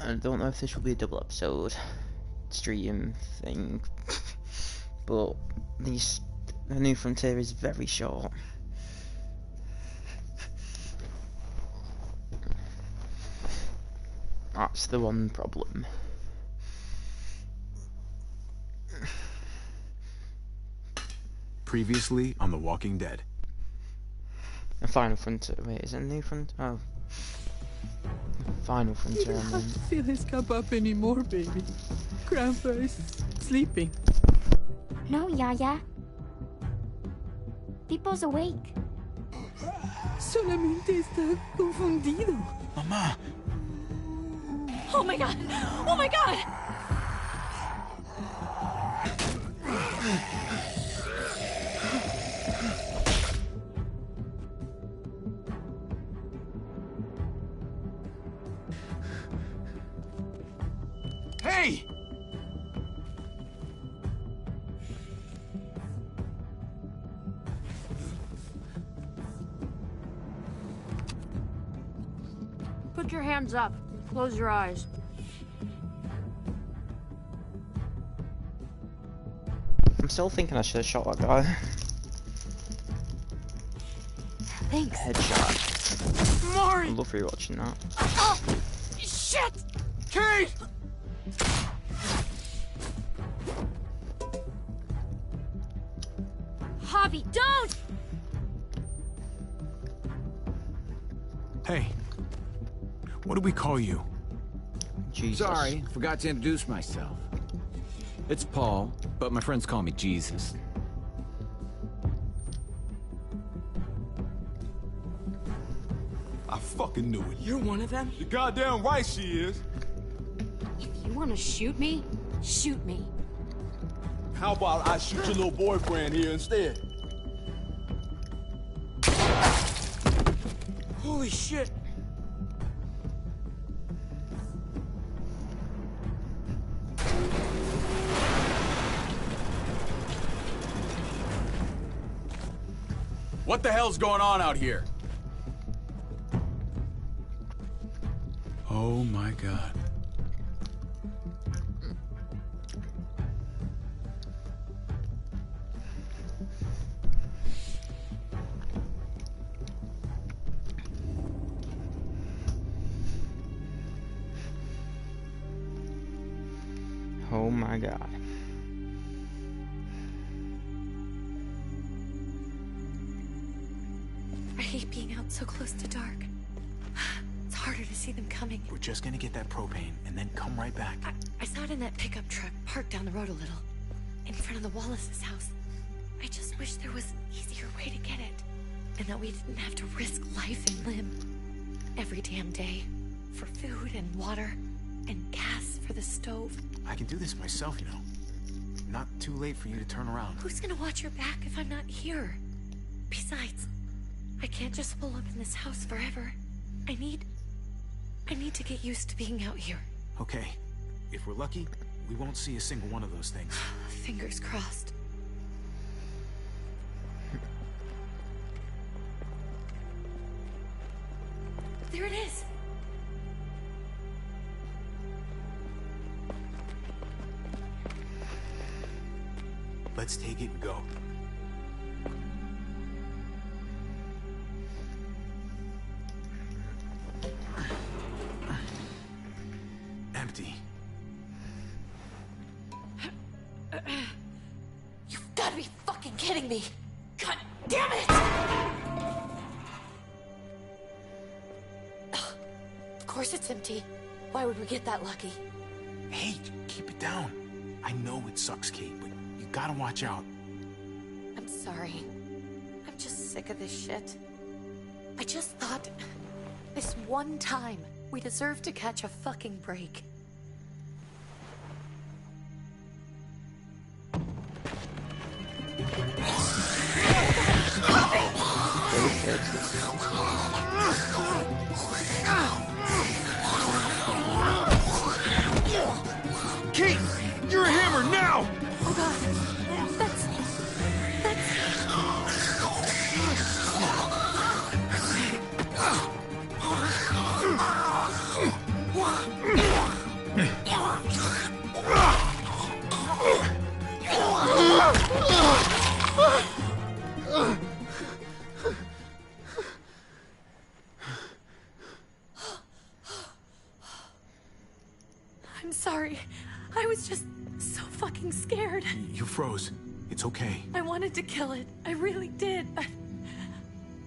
I don't know if this will be a double episode stream thing, but the New Frontier is very short. That's the one problem. Previously on The Walking Dead. A Final Frontier. Wait, is it a New Frontier? Oh. Final Frontier. You don't have to fill his cup up anymore, baby. Grandpa is sleeping. No, Yaya. Pipo's awake. Solamente está confundido. Mamá. Oh my god! Oh my god! Hey! Put your hands up. Close your eyes. I'm still thinking I should have shot that guy. Thanks. Headshot. Mari! I love rewatching that. Oh! Shit! Kate! Javi, don't! Hey. What do we call you? Jesus. Sorry, forgot to introduce myself. It's Paul, but my friends call me Jesus. I fucking knew it. You're one of them? You're goddamn right she is. If you want to shoot me, shoot me. How about I shoot your little boyfriend here instead? Holy shit! What the hell's going on out here? Oh my god. Oh my god. I hate being out so close to dark. It's harder to see them coming. We're just gonna get that propane and then come right back. I saw it in that pickup truck parked down the road a little. In front of the Wallace's house. I just wish there was an easier way to get it. And that we didn't have to risk life and limb every damn day. For food and water and gas for the stove. I can do this myself, you know. Not too late for you to turn around. Who's gonna watch your back if I'm not here? Besides, I can't just pull up in this house forever. I need to get used to being out here. Okay. If we're lucky, we won't see a single one of those things. Fingers crossed. There it is! Let's take it and go. Empty. You've got to be fucking kidding me! God damn it! Of course it's empty. Why would we get that lucky? Hey, keep it down. I know it sucks, Kate, but you gotta watch out. I'm sorry. I'm just sick of this shit. I just thought... this one time, we deserve to catch a fucking break. Kate, you're a hammer now! Oh god. That's... I'm sorry. I was just so fucking scared. You froze. It's okay. I wanted to kill it. I really did, but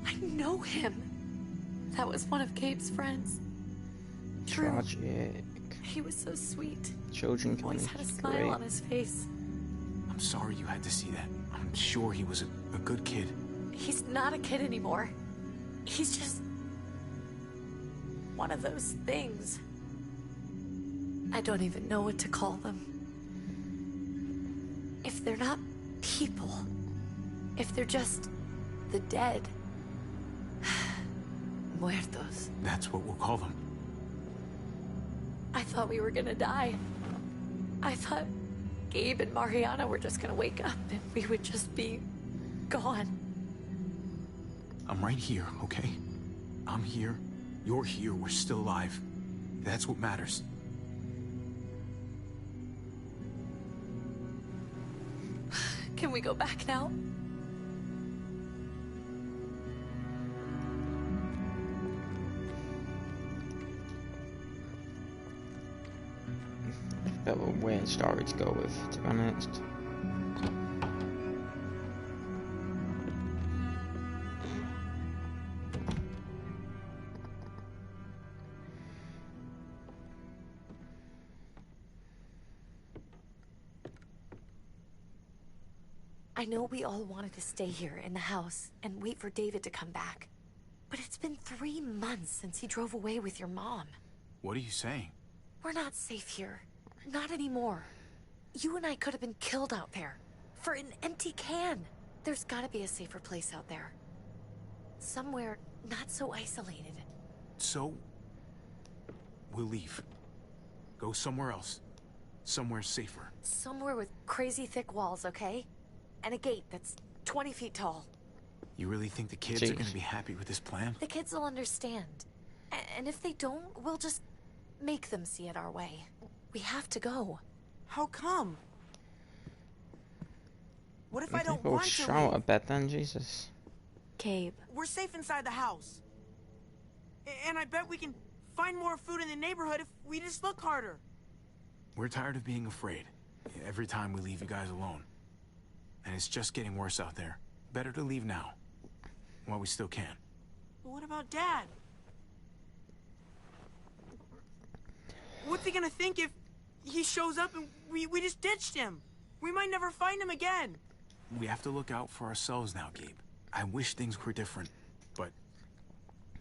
I know him. That was one of Gabe's friends. Drew. Tragic. He was so sweet. Children can Always be had a smile great. on his face. I'm sorry you had to see that. I'm sure he was a good kid. He's not a kid anymore. He's just one of those things. I don't even know what to call them. If they're not people, if they're just the dead, muertos. That's what we'll call them. I thought we were gonna die. I thought Gabe and Mariana were just gonna wake up and we would just be gone. I'm right here, okay? I'm here. You're here. We're still alive. That's what matters. Can we go back now? Bit of a weird story to go with, to be honest. I know we all wanted to stay here in the house and wait for David to come back. But it's been 3 months since he drove away with your mom. What are you saying? We're not safe here. Not anymore. You and I could have been killed out there. For an empty can. There's gotta be a safer place out there. Somewhere not so isolated. So, we'll leave. Go somewhere else. Somewhere safer. Somewhere with crazy thick walls, okay? And a gate that's 20 feet tall. You really think the kids are gonna be happy with this plan? The kids will understand. And if they don't, we'll just make them see it our way. We have to go. How come? What if I don't People want to shout leave? a bit then, Jesus. Gabe. We're safe inside the house. And I bet we can find more food in the neighborhood if we just look harder. We're tired of being afraid. Every time we leave you guys alone. And it's just getting worse out there. Better to leave now. While we still can. But what about Dad? What's he gonna think if he shows up and we just ditched him? We might never find him again. We have to look out for ourselves now, Gabe. I wish things were different, but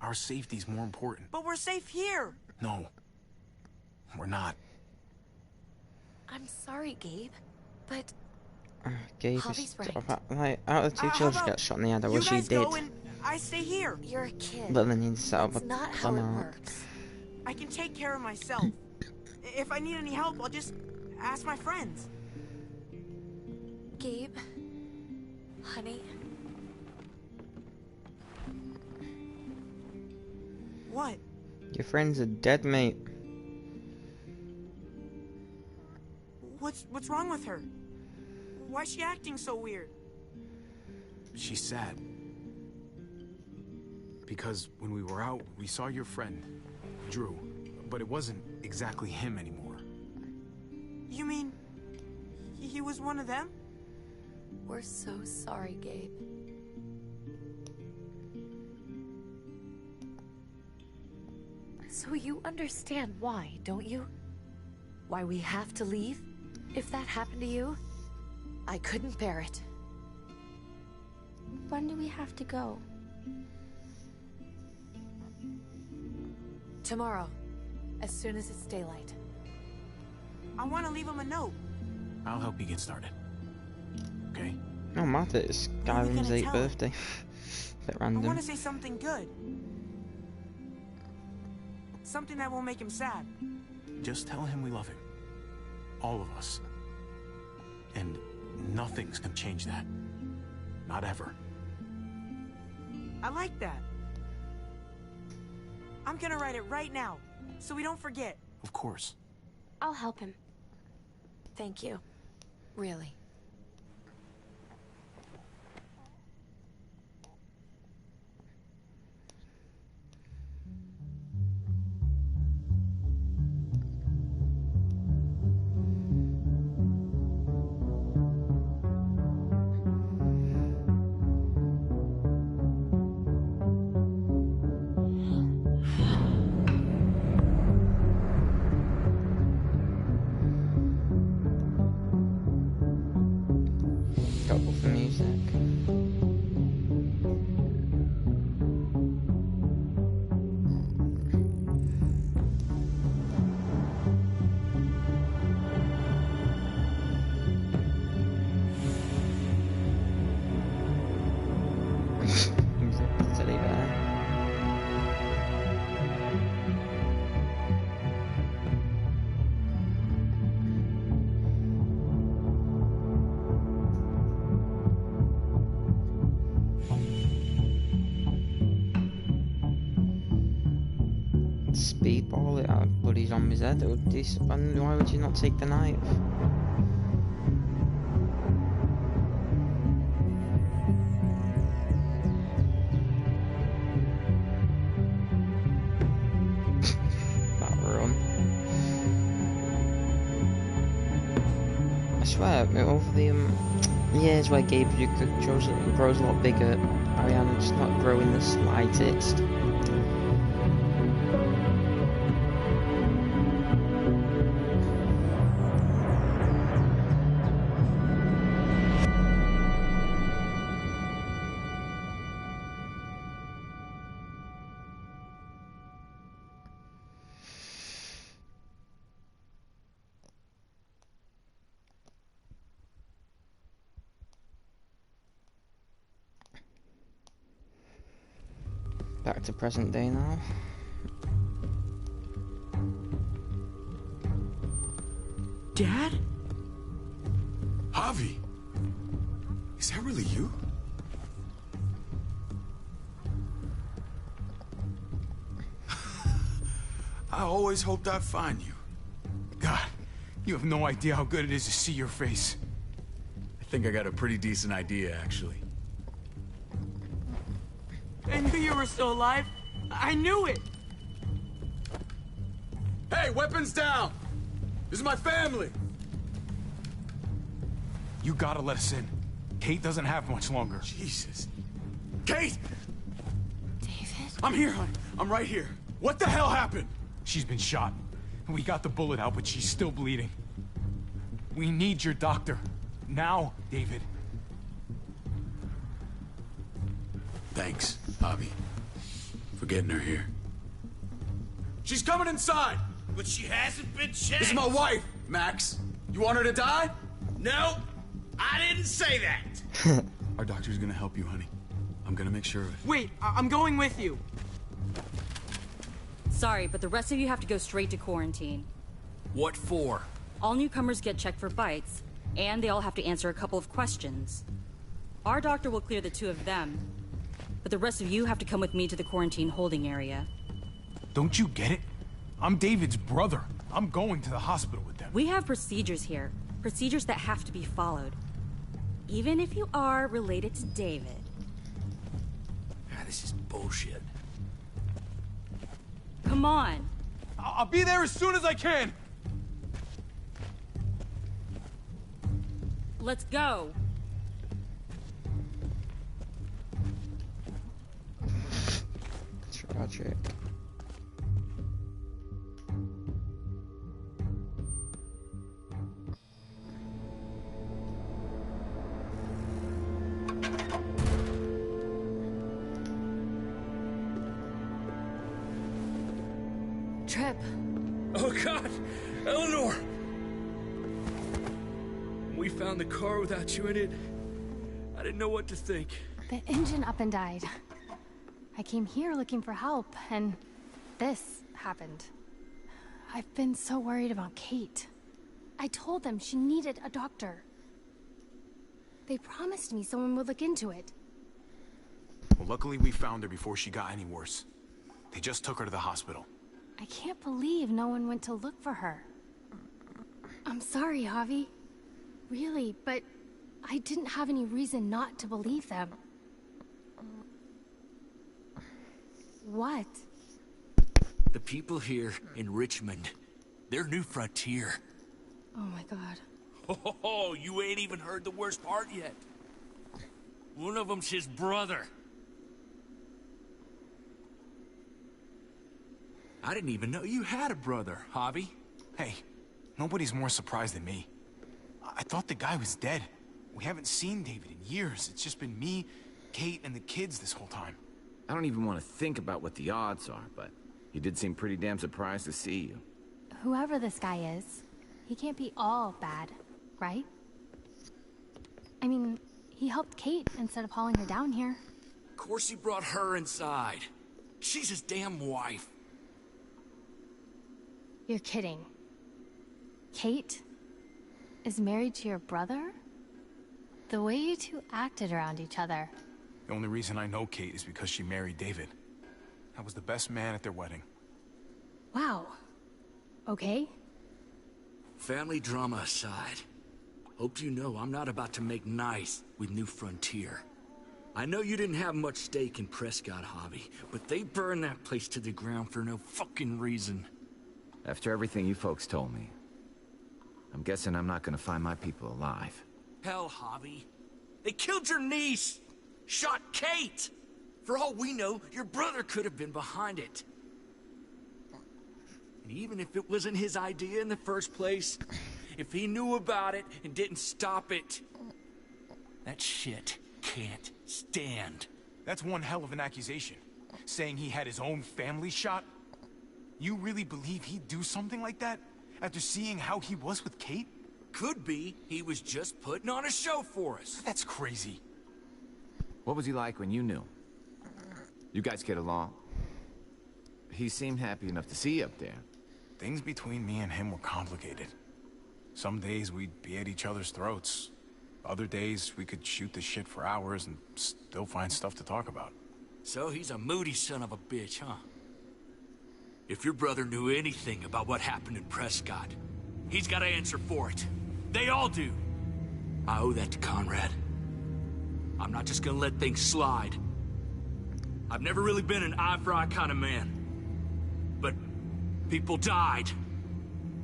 our safety's more important. But we're safe here. No, we're not. I'm sorry, Gabe, but Gabe is Javi's right. like, out of the two How children about get shot in the head, I you wish he guys did. go and I stay here. You're a kid. But then he'd set up That's a not how it plan. works. I can take care of myself. If I need any help, I'll just ask my friends. Gabe, honey, What? Your friends are dead, mate. What's wrong with her? Why's she acting so weird? She's sad. Because when we were out, we saw your friend, Drew. But it wasn't exactly him anymore. You mean he was one of them? we're so sorry, Gabe. So you understand why, don't you? Why we have to leave? If that happened to you, I couldn't bear it. When do we have to go? Tomorrow, as soon as it's daylight. I want to leave him a note. I'll help you get started. Okay? No matter, it's What are we Gavin's gonna 8th tell him? birthday. Bit I random. want to say something good. Something that won't make him sad. Just tell him we love him. All of us. And nothing's gonna change that. Not ever. I like that. I'm gonna write it right now, so we don't forget. Of course. I'll help him. Thank you. Really. speedball it out Buddy's on his head. Why would you not take the knife? That run. I swear, over the years where Gabriel grows a lot bigger, Ariana's not growing the slightest. Back to present day now. Dad? Javi! Is that really you? I always hoped I'd find you. God, you have no idea how good it is to see your face. I think I got a pretty decent idea, actually. I knew you were still alive. I knew it. Hey, weapons down! This is my family! You gotta let us in. Kate doesn't have much longer. Jesus. Kate! David? I'm here, honey. I'm right here. What the hell happened? She's been shot. We got the bullet out, but she's still bleeding. We need your doctor. Now, David. Thanks, Javi, for getting her here. She's coming inside! But she hasn't been checked. This is my wife, Max. You want her to die? No, I didn't say that. Our doctor's gonna help you, honey. I'm gonna make sure of it. Wait, I'm going with you. Sorry, but the rest of you have to go straight to quarantine. What for? All newcomers get checked for bites, and they all have to answer a couple of questions. Our doctor will clear the two of them, but the rest of you have to come with me to the quarantine holding area. Don't you get it? I'm David's brother. I'm going to the hospital with them. We have procedures here. Procedures that have to be followed. Even if you are related to David. This is bullshit. Come on. I'll be there as soon as I can. Let's go. Tragic. Trip. Oh God, Eleanor! We found the car without you in it. I didn't know what to think. The engine up and died. I came here looking for help, and this happened. I've been so worried about Kate. I told them she needed a doctor. They promised me someone would look into it. Well, luckily we found her before she got any worse. They just took her to the hospital. I can't believe no one went to look for her. I'm sorry, Javi. Really, but I didn't have any reason not to believe them. What? The people here in Richmond, their new frontier. Oh my God. Oh, you ain't even heard the worst part yet. One of them's his brother. I didn't even know you had a brother, Javi. Hey, nobody's more surprised than me. I thought the guy was dead. We haven't seen David in years. It's just been me, Kate, and the kids this whole time. I don't even want to think about what the odds are, but he did seem pretty damn surprised to see you. Whoever this guy is, he can't be all bad, right? I mean, he helped Kate instead of hauling her down here. Of course he brought her inside. She's his damn wife. You're kidding. Kate is married to your brother? The way you two acted around each other. The only reason I know Kate is because she married David. I was the best man at their wedding. Wow. Okay. Family drama aside, hope you know I'm not about to make nice with New Frontier. I know you didn't have much stake in Prescott, Javi, but they burned that place to the ground for no fucking reason. After everything you folks told me, I'm guessing I'm not gonna find my people alive. Hell, Javi. They killed your niece! Shot Kate! For all we know, your brother could have been behind it. And even if it wasn't his idea in the first place, if he knew about it and didn't stop it, that shit can't stand. That's one hell of an accusation. Saying he had his own family shot? You really believe he'd do something like that? After seeing how he was with Kate? Could be he was just putting on a show for us. That's crazy. What was he like when you knew? You guys get along? He seemed happy enough to see you up there. Things between me and him were complicated. Some days we'd be at each other's throats. Other days we could shoot the shit for hours and still find stuff to talk about. So he's a moody son of a bitch, huh? If your brother knew anything about what happened in Prescott, he's got to answer for it. They all do. I owe that to Conrad. I'm not just gonna let things slide. I've never really been an eye-for-eye kind of man. But people died.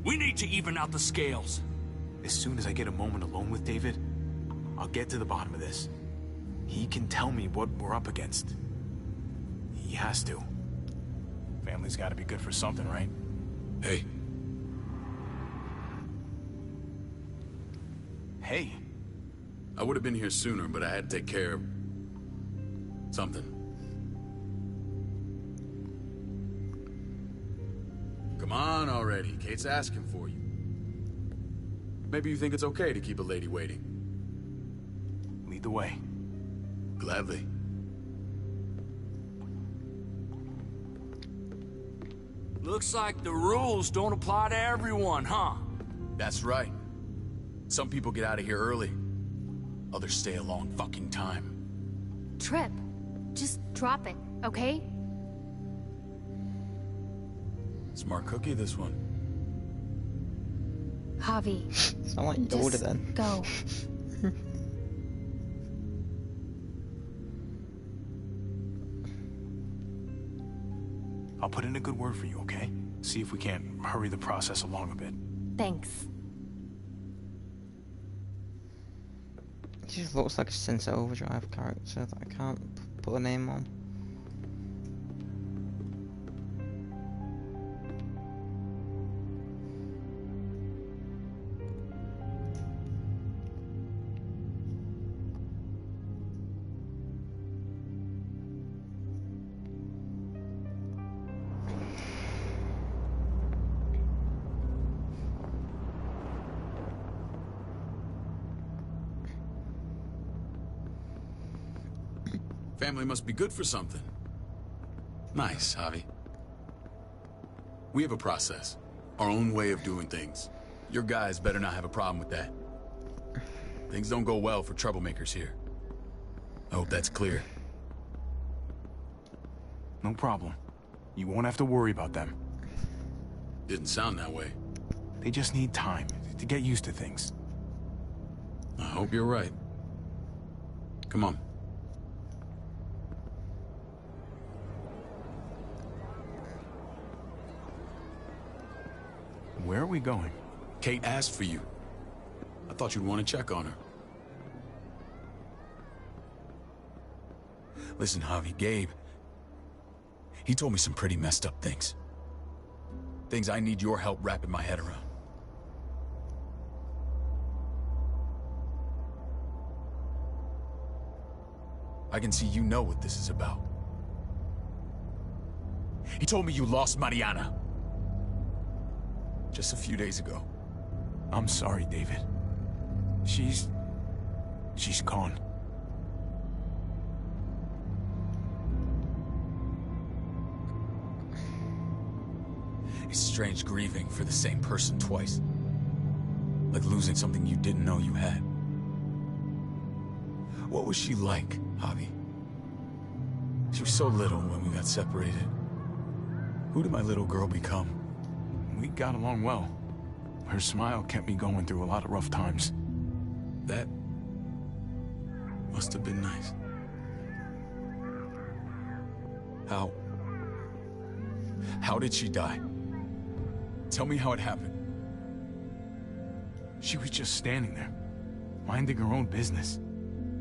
We need to even out the scales. As soon as I get a moment alone with David, I'll get to the bottom of this. He can tell me what we're up against. He has to. Family's gotta be good for something, right? Hey. Hey. I would have been here sooner, but I had to take care of... something. Come on already. Kate's asking for you. Maybe you think it's okay to keep a lady waiting. Lead the way. Gladly. Looks like the rules don't apply to everyone, huh? That's right. Some people get out of here early. Others stay a long fucking time. Trip. Just drop it, okay? Smart cookie, this one. Javi. It's not like Yoda just then. Go. I'll put in a good word for you, okay? See if we can't hurry the process along a bit. Thanks. He just looks like a Sunset Overdrive character that I can't put a name on. Family must be good for something. Nice, Javi. We have a process. Our own way of doing things. Your guys better not have a problem with that. Things don't go well for troublemakers here. I hope that's clear. No problem. You won't have to worry about them. Didn't sound that way. They just need time to get used to things. I hope you're right. Come on. Where are we going? Kate asked for you. I thought you'd want to check on her. Listen, Javi, Gabe... he told me some pretty messed up things. Things I need your help wrapping my head around. I can see you know what this is about. He told me you lost Mariana. Just a few days ago. I'm sorry, David. She's gone. It's strange grieving for the same person twice. Like losing something you didn't know you had. What was she like, Javi? She was so little when we got separated. Who did my little girl become? We got along well. Her smile kept me going through a lot of rough times. That must have been nice. How did she die? Tell me how it happened. She was just standing there, minding her own business.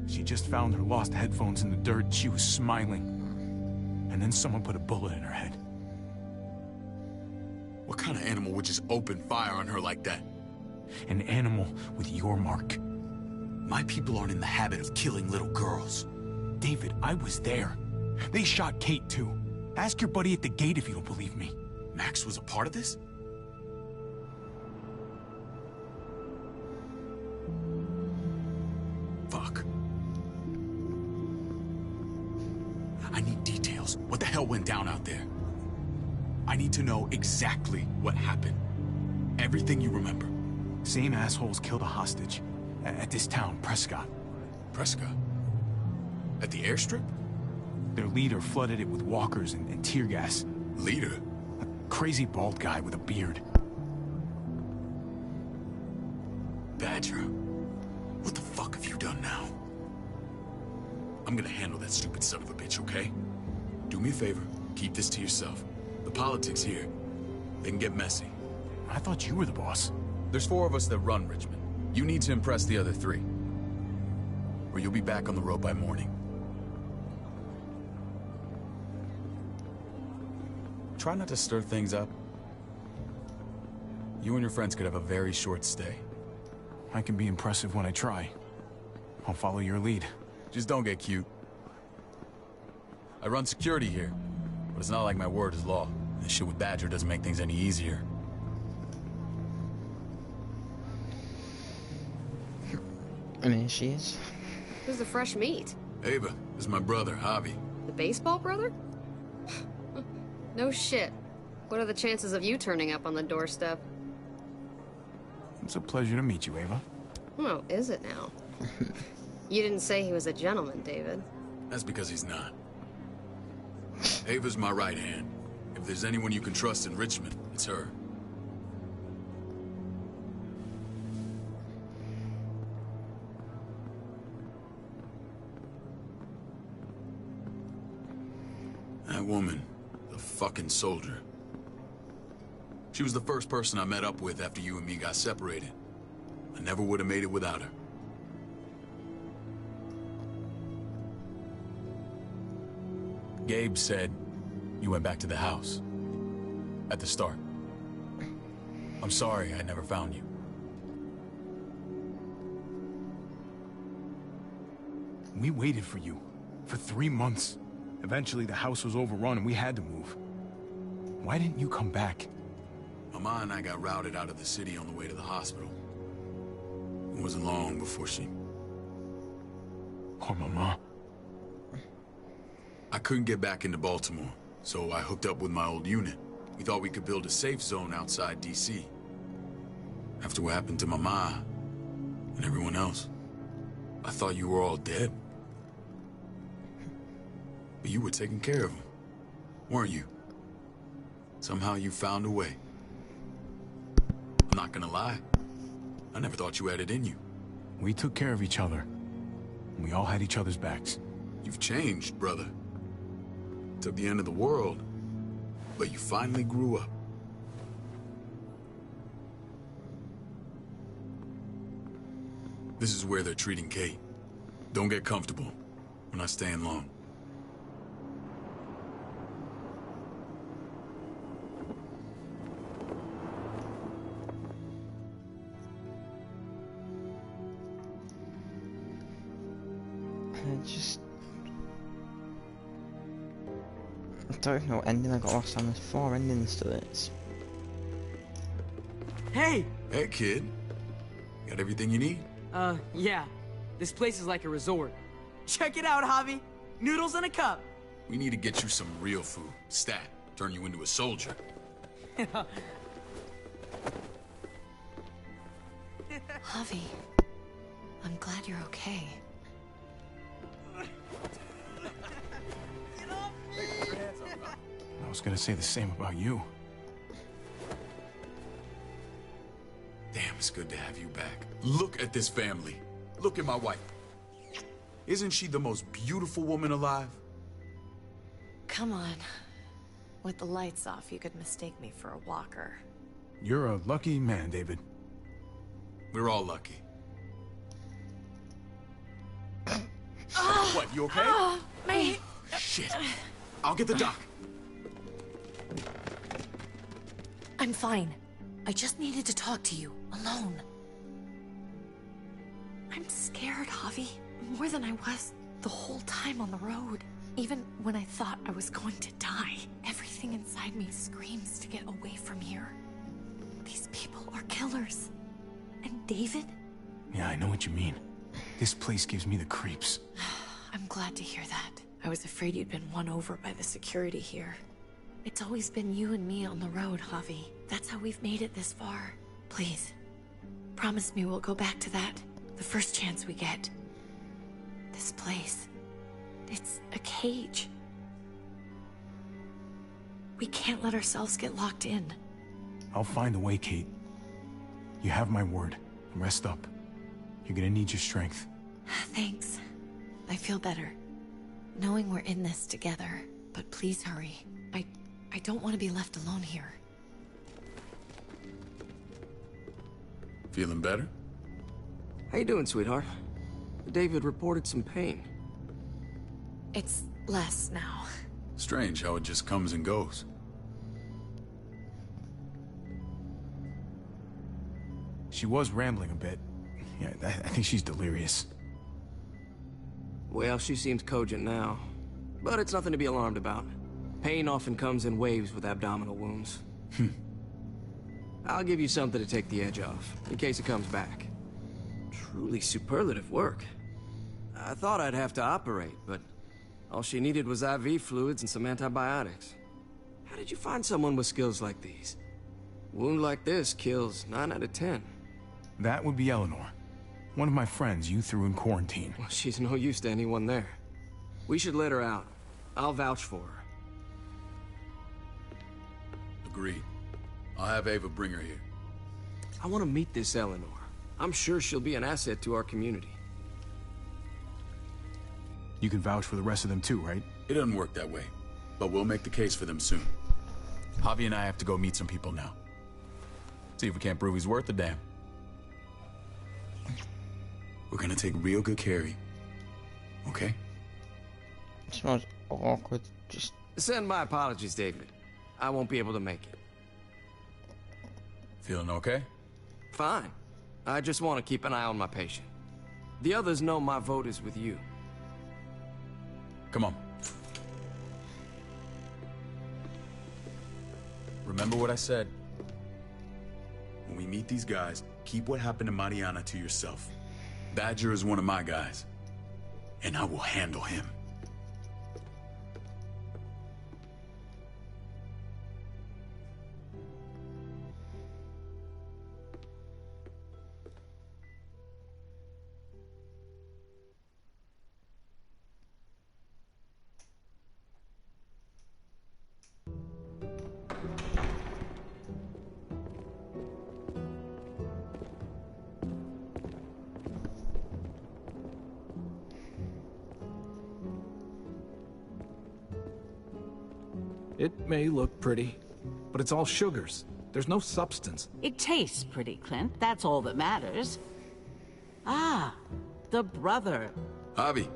She just found her lost headphones in the dirt. She was smiling. And then someone put a bullet in her head. What kind of animal would just open fire on her like that? An animal with your mark. My people aren't in the habit of killing little girls. David, I was there. They shot Kate too. Ask your buddy at the gate if you don't believe me. Max was a part of this? Fuck. I need details. What the hell went down out there? I need to know exactly what happened. Everything you remember. Same assholes killed a hostage. At this town, Prescott. Prescott? At the airstrip? Their leader flooded it with walkers and tear gas. Leader? A crazy bald guy with a beard. Badger, what the fuck have you done now? I'm gonna handle that stupid son of a bitch, okay? Do me a favor, keep this to yourself. The politics here, they can get messy. I thought you were the boss. There's 4 of us that run Richmond. You need to impress the other 3. Or you'll be back on the road by morning. Try not to stir things up. You and your friends could have a very short stay. I can be impressive when I try. I'll follow your lead. Just don't get cute. I run security here, but it's not like my word is law. This shit with Badger doesn't make things any easier. And here she is. Who's the fresh meat? Ava, this is my brother, Javi. The baseball brother? No shit. What are the chances of you turning up on the doorstep? It's a pleasure to meet you, Ava. Oh, is it now? You didn't say he was a gentleman, David. That's because he's not. Ava's my right hand. If there's anyone you can trust in Richmond, it's her. That woman, the fucking soldier. She was the first person I met up with after you and me got separated. I never would have made it without her. Gabe said you went back to the house. At the start. I'm sorry I never found you. We waited for you. For 3 months. Eventually the house was overrun and we had to move. Why didn't you come back? Mama and I got routed out of the city on the way to the hospital. It wasn't long before she... Poor Mama. I couldn't get back into Baltimore, so I hooked up with my old unit. We thought we could build a safe zone outside D.C. After what happened to Mama and everyone else, I thought you were all dead. But you were taking care of them, weren't you? Somehow you found a way. I'm not gonna lie. I never thought you had it in you. We took care of each other. We all had each other's backs. You've changed, brother. Took the end of the world, but you finally grew up. This is where they're treating Kate. Don't get comfortable. We're not staying long. I don't know what ending I got last time. There's 4 endings to this. Hey! Hey, kid. Got everything you need? Yeah. This place is like a resort. Check it out, Javi. Noodles in a cup. We need to get you some real food. Stat. Turn you into a soldier. Javi, I'm glad you're okay. I was gonna say the same about you. Damn, it's good to have you back. Look at this family. Look at my wife. Isn't she the most beautiful woman alive? Come on. With the lights off, you could mistake me for a walker. You're a lucky man, David. We're all lucky. What, you okay? My... Shit. I'll get the doc. I'm fine. I just needed to talk to you, alone. I'm scared, Javi. More than I was the whole time on the road. Even when I thought I was going to die, everything inside me screams to get away from here. These people are killers. And David? Yeah, I know what you mean. This place gives me the creeps. I'm glad to hear that. I was afraid you'd been won over by the security here. It's always been you and me on the road, Javi. That's how we've made it this far. Please, promise me we'll go back to that the first chance we get. This place, it's a cage. We can't let ourselves get locked in. I'll find a way, Kate. You have my word. Rest up. You're gonna need your strength. Thanks. I feel better. Knowing we're in this together. But please hurry. I don't want to be left alone here. Feeling better? How you doing, sweetheart? David reported some pain. It's less now. Strange how it just comes and goes. She was rambling a bit. Yeah, I think she's delirious. Well, she seems cogent now. But it's nothing to be alarmed about. Pain often comes in waves with abdominal wounds. I'll give you something to take the edge off, in case it comes back. Truly superlative work. I thought I'd have to operate, but all she needed was IV fluids and some antibiotics. How did you find someone with skills like these? A wound like this kills 9 out of 10. That would be Eleanor. One of my friends you threw in quarantine. Well, she's no use to anyone there. We should let her out. I'll vouch for her. Agreed. I'll have Ava bring her here. I want to meet this Eleanor. I'm sure she'll be an asset to our community. You can vouch for the rest of them too, right? It doesn't work that way, but we'll make the case for them soon. Javi and I have to go meet some people now. See if we can't prove he's worth a damn. We're gonna take real good care of you. Okay? It smells awkward. Just send my apologies, David. I won't be able to make it. Feeling okay? Fine. I just want to keep an eye on my patient. The others know my vote is with you. Come on. Remember what I said. When we meet these guys, keep what happened to Mariana to yourself. Badger is one of my guys, and I will handle him. It may look pretty, but it's all sugars. There's no substance. It tastes pretty, Clint. That's all that matters. Ah, the brother. Javi,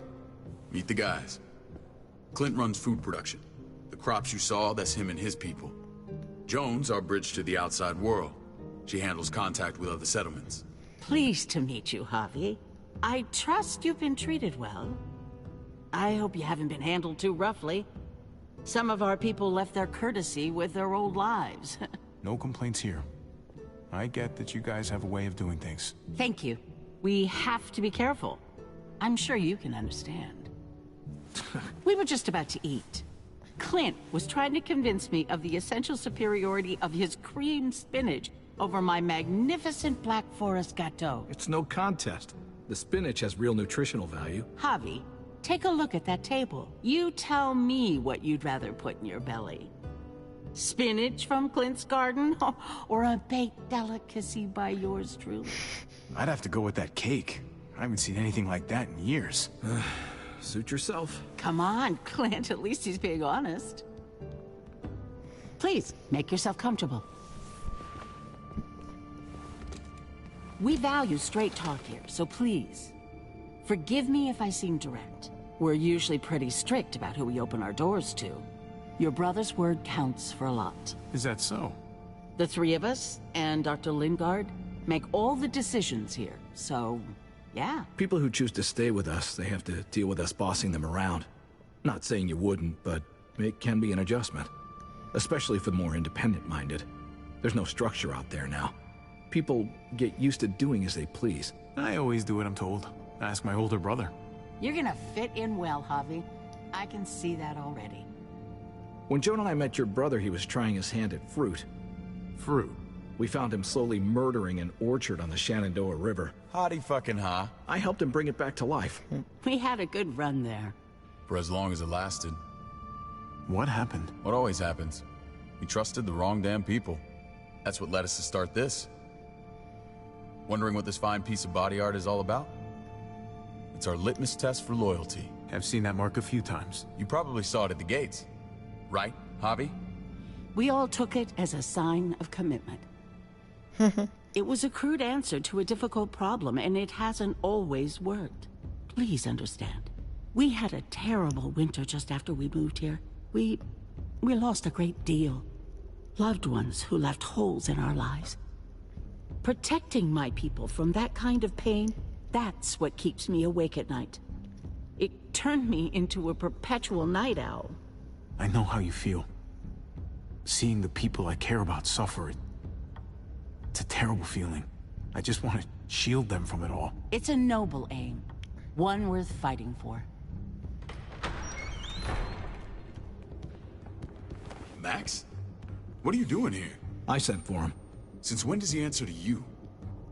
meet the guys. Clint runs food production. The crops you saw, that's him and his people. Jones, our bridge to the outside world. She handles contact with other settlements. Pleased to meet you, Javi. I trust you've been treated well. I hope you haven't been handled too roughly. Some of our people left their courtesy with their old lives. No complaints here. I get that you guys have a way of doing things. Thank you. We have to be careful. I'm sure you can understand. We were just about to eat. Clint was trying to convince me of the essential superiority of his creamed spinach over my magnificent Black Forest gâteau. It's no contest. The spinach has real nutritional value. Javi, take a look at that table. You tell me what you'd rather put in your belly. Spinach from Clint's garden? Or a baked delicacy by yours truly? I'd have to go with that cake. I haven't seen anything like that in years. Suit yourself. Come on, Clint. At least he's being honest. Please, make yourself comfortable. We value straight talk here, so please, forgive me if I seem direct. We're usually pretty strict about who we open our doors to. Your brother's word counts for a lot. Is that so? The three of us, and Dr. Lingard, make all the decisions here, so, yeah. People who choose to stay with us, they have to deal with us bossing them around. Not saying you wouldn't, but it can be an adjustment. Especially for the more independent-minded. There's no structure out there now. People get used to doing as they please. I always do what I'm told. Ask my older brother. You're gonna fit in well, Javi. I can see that already. When Joan and I met your brother, he was trying his hand at fruit. Fruit? We found him slowly murdering an orchard on the Shenandoah River. Howdy fucking ha. I helped him bring it back to life. We had a good run there. For as long as it lasted. What happened? What always happens. We trusted the wrong damn people. That's what led us to start this. Wondering what this fine piece of body art is all about? It's our litmus test for loyalty. I've seen that mark a few times. You probably saw it at the gates. Right, Javi? We all took it as a sign of commitment. It was a crude answer to a difficult problem, and it hasn't always worked. Please understand. We had a terrible winter just after we moved here. We lost a great deal. Loved ones who left holes in our lives. Protecting my people from that kind of pain, that's what keeps me awake at night. It turned me into a perpetual night owl. I know how you feel. Seeing the people I care about suffer, it's a terrible feeling. I just want to shield them from it all. It's a noble aim. One worth fighting for. Max? What are you doing here? I sent for him. Since when does he answer to you?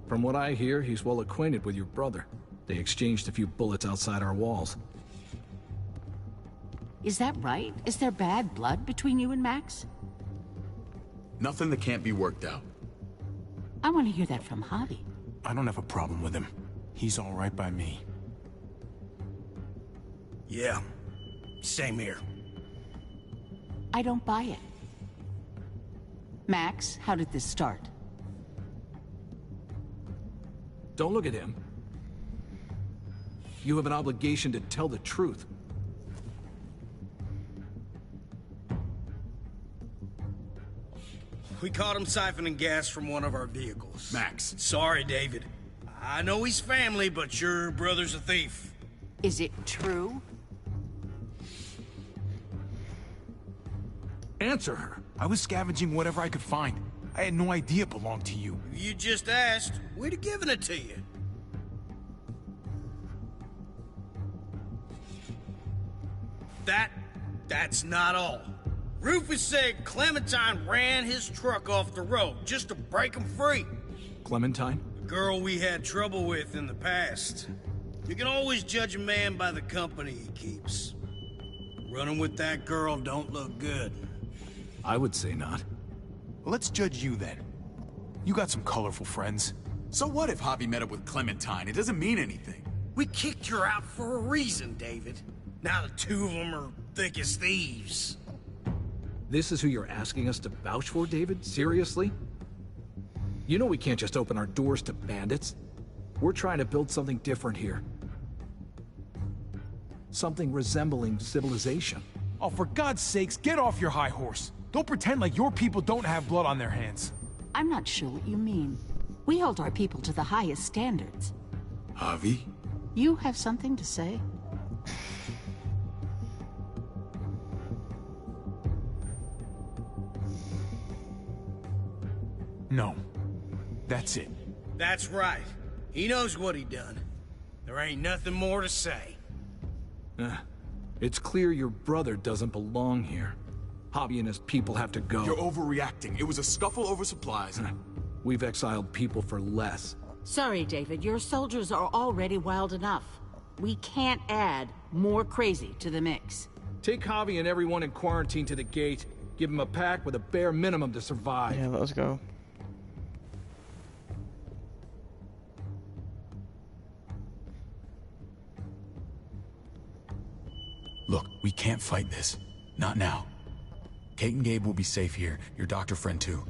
From what I hear, he's well acquainted with your brother. They exchanged a few bullets outside our walls. Is that right? Is there bad blood between you and Max? Nothing that can't be worked out. I want to hear that from Javi. I don't have a problem with him. He's all right by me. Yeah, same here. I don't buy it. Max, how did this start? Don't look at him. You have an obligation to tell the truth. We caught him siphoning gas from one of our vehicles. Max. Sorry, David. I know he's family, but your brother's a thief. Is it true? Answer her. I was scavenging whatever I could find. I had no idea it belonged to you. You just asked. We'd have given it to you. That's not all. Rufus said Clementine ran his truck off the road just to break him free. Clementine? The girl we had trouble with in the past. You can always judge a man by the company he keeps. Running with that girl don't look good. I would say not. Well, let's judge you then. You got some colorful friends. So what if Javi met up with Clementine? It doesn't mean anything. We kicked her out for a reason, David. Now the two of them are thick as thieves. This is who you're asking us to vouch for, David? Seriously? You know we can't just open our doors to bandits. We're trying to build something different here. Something resembling civilization. Oh, for God's sakes, get off your high horse. Don't pretend like your people don't have blood on their hands. I'm not sure what you mean. We hold our people to the highest standards. Javi? You have something to say? No. That's it. That's right. He knows what he done. There ain't nothing more to say. It's clear your brother doesn't belong here. Javi and his people have to go. You're overreacting. It was a scuffle over supplies. We've exiled people for less. Sorry, David. Your soldiers are already wild enough. We can't add more crazy to the mix. Take Javi and everyone in quarantine to the gate. Give him a pack with a bare minimum to survive. Yeah, let us go. Look, we can't fight this. Not now. Kate and Gabe will be safe here, your doctor friend too.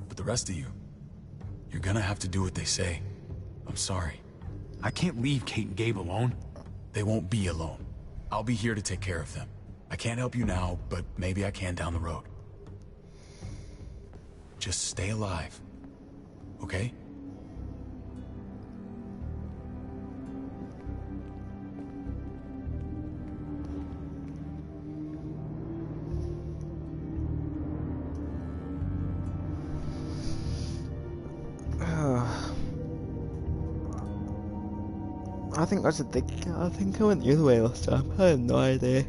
But the rest of you, you're gonna have to do what they say. I'm sorry. I can't leave Kate and Gabe alone. They won't be alone. I'll be here to take care of them. I can't help you now, but maybe I can down the road. Just stay alive, okay? I think that's a big. I think I went the other way last time. I had no idea.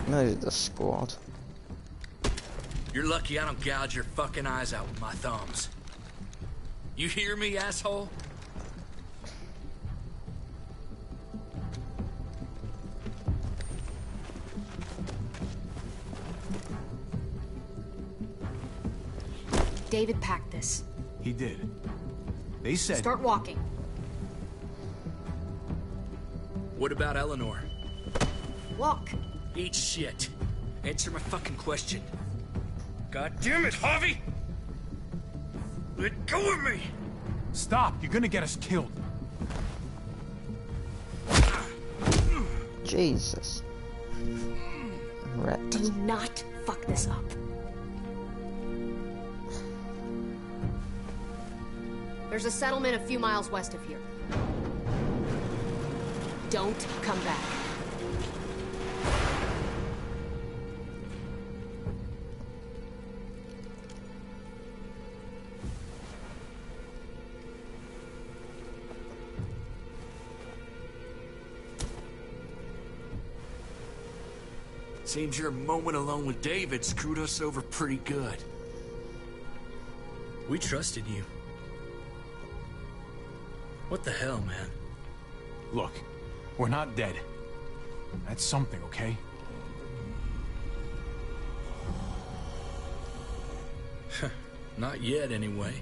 No, it's a squad. You're lucky I don't gouge your fucking eyes out with my thumbs. You hear me, asshole? David packed this. He did. They said... Start walking. What about Eleanor? Walk. Eat shit. Answer my fucking question. God damn it, Javi! Let go of me! Stop! You're gonna get us killed. Jesus. Rat. Do not fuck this up. There's a settlement a few miles west of here. Don't come back. Seems your moment alone with David screwed us over pretty good. We trusted you. What the hell, man? Look, we're not dead. That's something, okay? Not yet, anyway.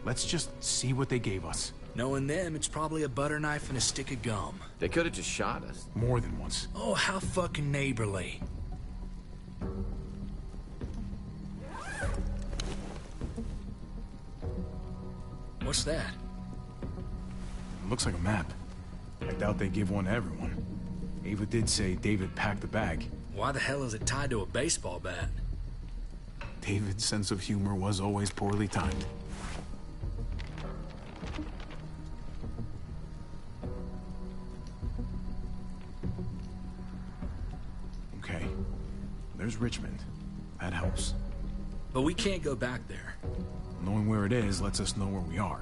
Let's just see what they gave us. Knowing them, it's probably a butter knife and a stick of gum. They could have just shot us. More than once. Oh, how fucking neighborly. What's that? Looks like a map. I doubt they give one to everyone. Ava did say David packed the bag. Why the hell is it tied to a baseball bat? David's sense of humor was always poorly timed. Okay. There's Richmond. That helps. But we can't go back there. Knowing where it is lets us know where we are.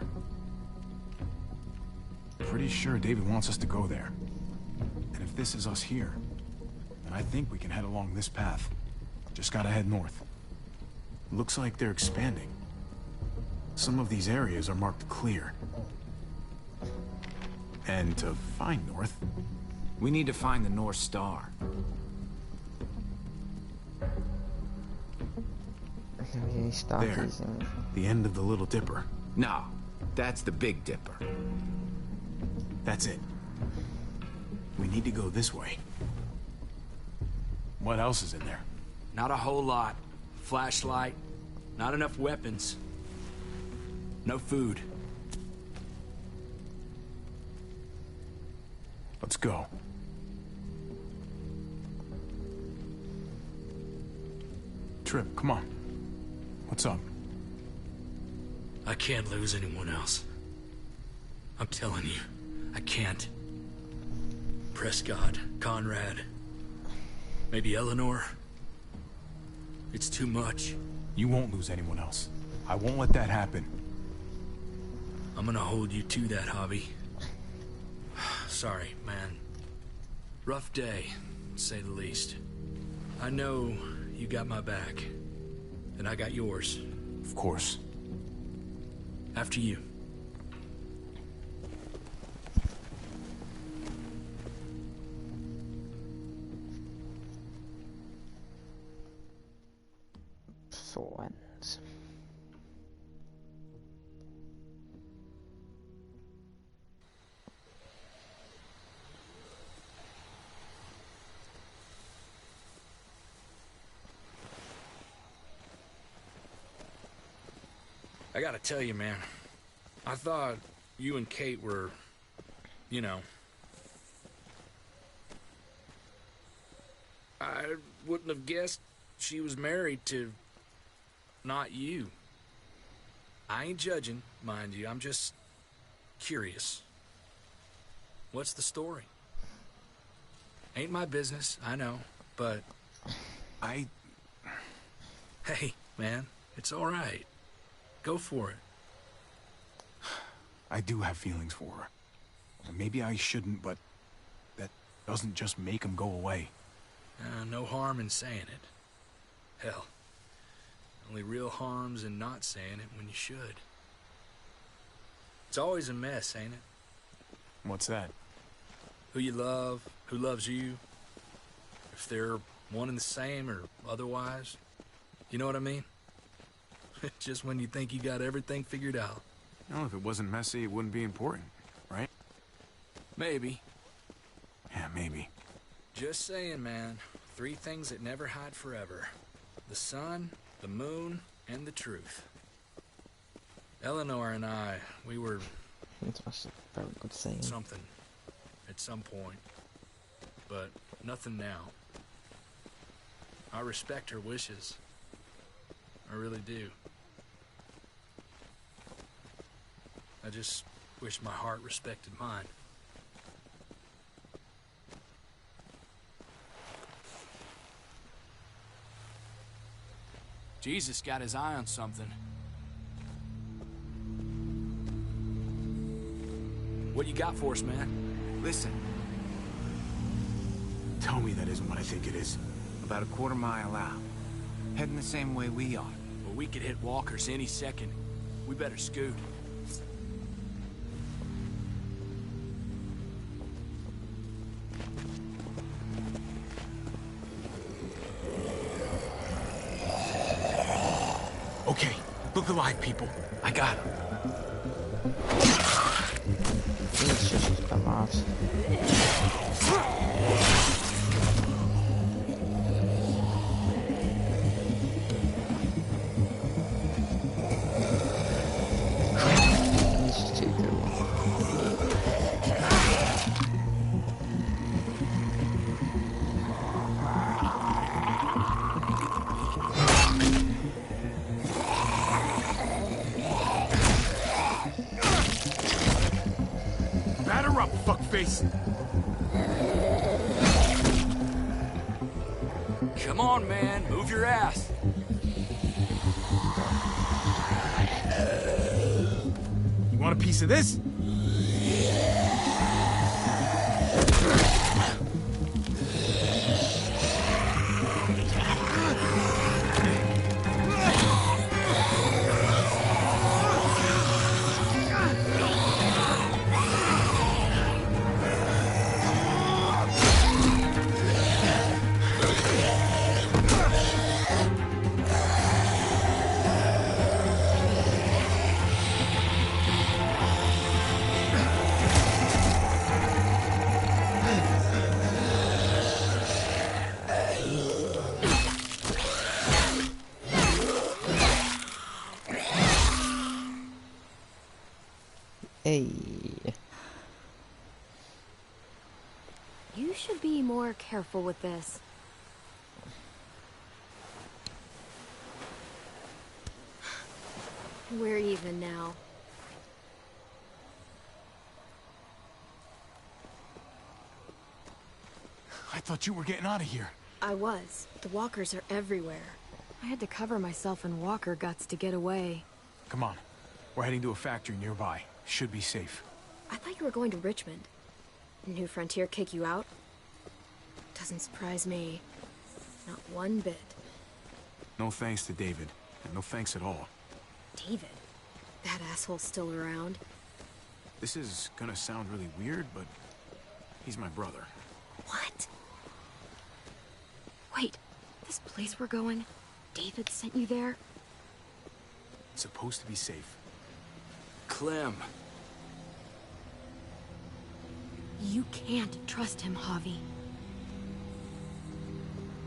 Pretty sure David wants us to go there. And if this is us here, then I think we can head along this path. Just gotta head north. Looks like they're expanding. Some of these areas are marked clear. And to find north... We need to find the North Star. There. The end of the Little Dipper. No, that's the Big Dipper. That's it. We need to go this way. What else is in there? Not a whole lot. Flashlight. Not enough weapons. No food. Let's go. Trip, come on. What's up? I can't lose anyone else. I'm telling you, I can't. Prescott, Conrad, maybe Eleanor. It's too much. You won't lose anyone else. I won't let that happen. I'm gonna hold you to that, Javi. Sorry, man. Rough day, to say the least. I know you got my back, and I got yours. Of course. After you. all ends. I gotta tell you, man, I thought you and Kate were, you know... I wouldn't have guessed she was married to... not you. I ain't judging, mind you, I'm just... curious. What's the story? Ain't my business, I know, but... Hey, man, it's alright. Go for it. I do have feelings for her. Maybe I shouldn't, but that doesn't just make them go away. No harm in saying it. Hell, only real harm's in not saying it when you should. It's always a mess, ain't it? What's that? Who you love, who loves you, if they're one and the same or otherwise. You know what I mean? Just when you think you got everything figured out. Well, if it wasn't messy, it wouldn't be important, right? Maybe. Yeah, maybe. Just saying, man. 3 things that never hide forever. The sun, the moon, and the truth. Eleanor and I, we were... That's a very good saying. Something. At some point. But nothing now. I respect her wishes. I really do. I just wish my heart respected mine. Jesus got his eye on something. What you got for us, man? Listen. Tell me that isn't what I think it is. About a quarter mile out. Heading the same way we are. Well, we could hit walkers any second. We better scoot. Okay, look alive, people. I got him. It's just come out. Batter up, fuckface! Come on, man. Move your ass. You want a piece of this? Hey. You should be more careful with this. We're even now. I thought you were getting out of here. I was. The walkers are everywhere. I had to cover myself in walker guts to get away. Come on. We're heading to a factory nearby. Should be safe. I thought you were going to Richmond. New Frontier kick you out? Doesn't surprise me. Not one bit. No thanks to David. And no thanks at all. David? That asshole's still around? This is gonna sound really weird, but he's my brother. What? Wait, this place we're going? David sent you there? It's supposed to be safe. Clem. You can't trust him, Javi.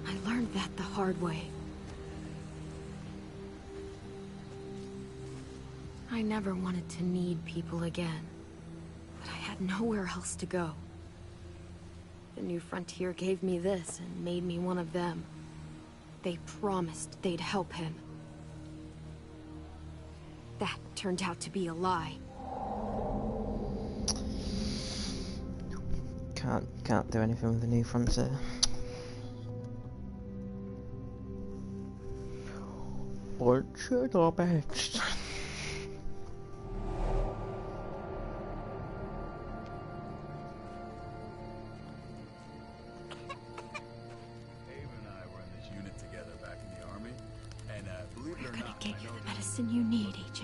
I learned that the hard way. I never wanted to need people again, but I had nowhere else to go. The New Frontier gave me this and made me one of them. They promised they'd help him. That turned out to be a lie. Can't do anything with the New Frontier. But should our best. We're gonna get you the medicine you need, AJ.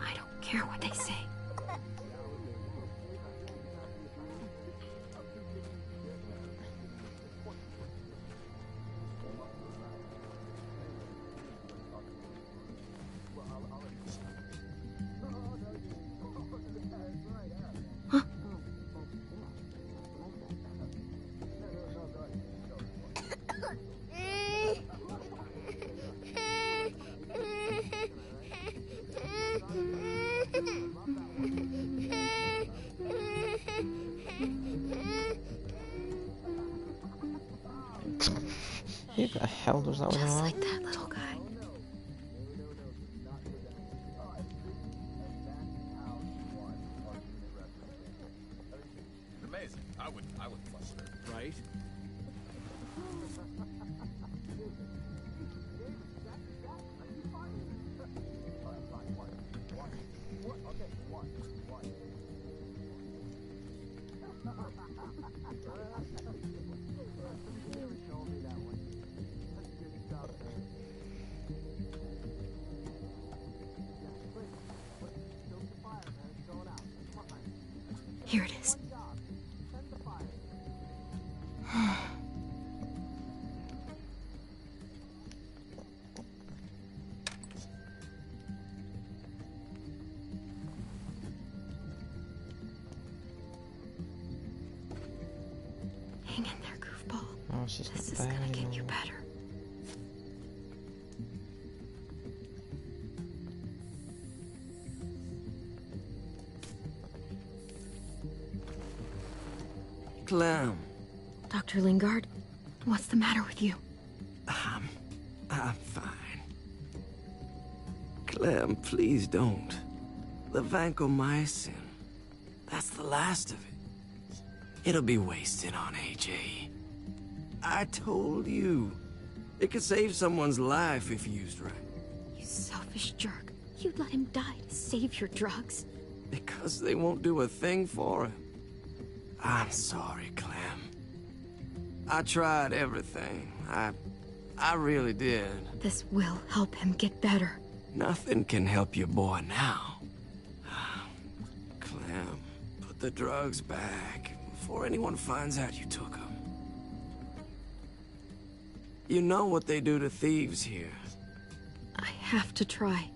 I don't care what they say. Who the hell does that one? Just like that little guy. It's amazing. I wouldn't flush it. Right? Here it is. Hang in there, goofball. Oh, she's This is not gonna there get you anymore. better. Clem. Dr. Lingard, what's the matter with you? I'm fine. Clem, please don't. The vancomycin. That's the last of it. It'll be wasted on AJ. I told you. It could save someone's life if used right. You selfish jerk. You'd let him die to save your drugs. Because they won't do a thing for him. I'm sorry, Clem. I tried everything. I really did. This will help him get better. Nothing can help your boy now. Clem, put the drugs back before anyone finds out you took them. You know what they do to thieves here. I have to try.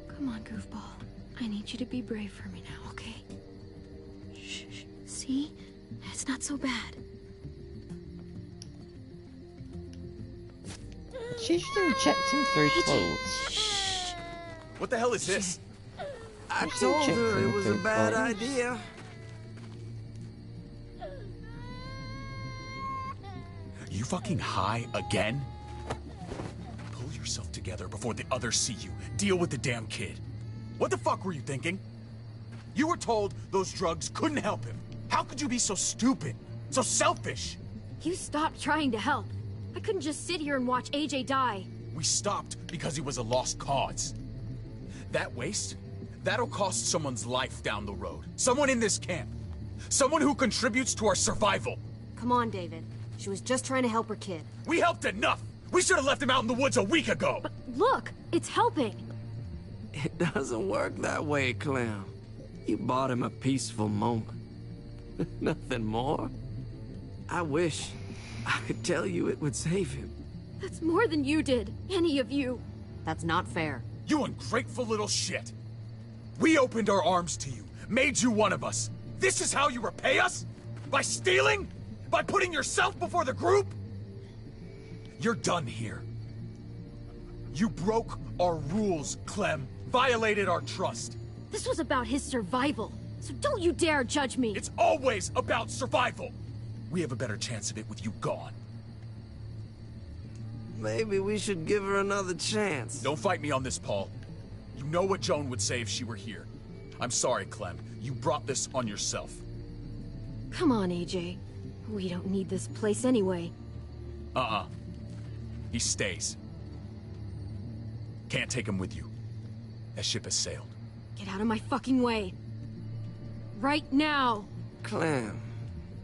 Come on, goofball. I need you to be brave for me now, okay? Shh, shh. See? It's not so bad. She should have checked him through clothes. What the hell is this? I She told checked her it him was a through bad clothes. idea. You fucking high again? Pull yourself together before the others see you. Deal with the damn kid. What the fuck were you thinking? You were told those drugs couldn't help him. How could you be so stupid? So selfish? You stopped trying to help. I couldn't just sit here and watch AJ die. We stopped because he was a lost cause. That waste, that'll cost someone's life down the road. Someone in this camp. Someone who contributes to our survival. Come on, David. She was just trying to help her kid. We helped enough! We should have left him out in the woods a week ago! But look, it's helping. It doesn't work that way, Clem. You bought him a peaceful moment. Nothing more. I wish I could tell you it would save him. That's more than you did, any of you. That's not fair. You ungrateful little shit! We opened our arms to you, made you one of us. This is how you repay us? By stealing? By putting yourself before the group? You're done here. You broke our rules, Clem. Violated our trust. This was about his survival, so don't you dare judge me. It's always about survival. We have a better chance of it with you gone. Maybe we should give her another chance. Don't fight me on this, Paul. You know what Joan would say if she were here. I'm sorry, Clem. You brought this on yourself. Come on, AJ. We don't need this place anyway. He stays. Can't take him with you. That ship has sailed. Get out of my fucking way. Right now. Clem,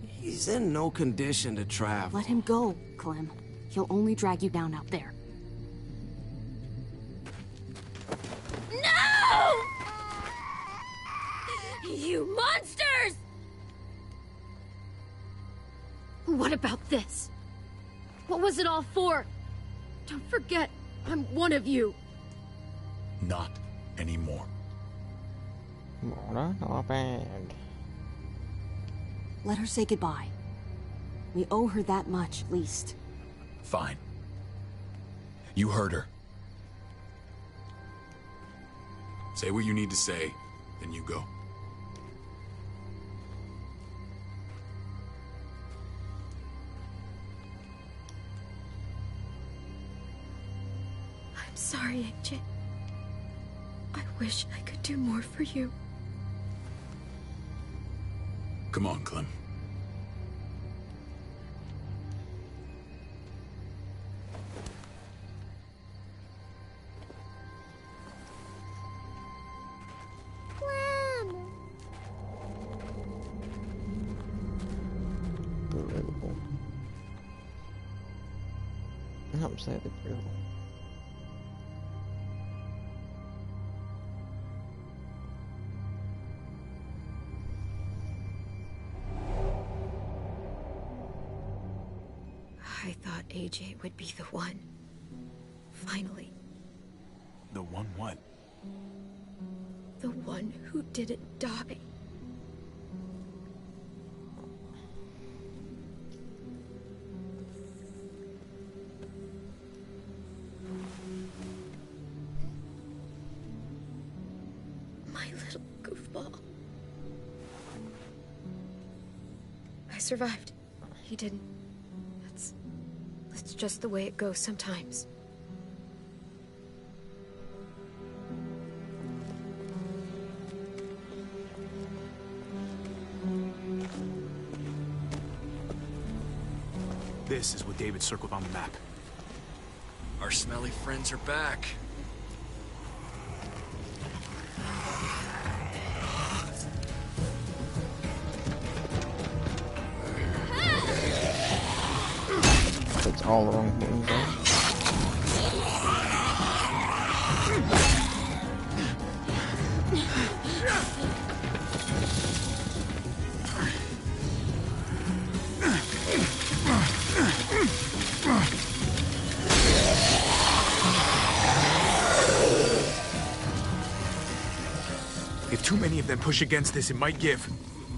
he's in no condition to travel. Let him go, Clem. He'll only drag you down out there. No! You monsters! What about this? What was it all for? Don't forget, I'm one of you. Not anymore. Not bad. Let her say goodbye. We owe her that much, at least. Fine. You heard her. Say what you need to say, then you go. I'm sorry, AJ. I wish I could do more for you. Come on, Clem. Brutal. Absolutely brutal. I thought AJ would be the one. Finally. The one what? The one who didn't die. My little goofball. I survived. He didn't. That's just the way it goes sometimes. This is what David circled on the map. Our smelly friends are back. It's all the wrong buttons there. If too many of them push against this, it might give.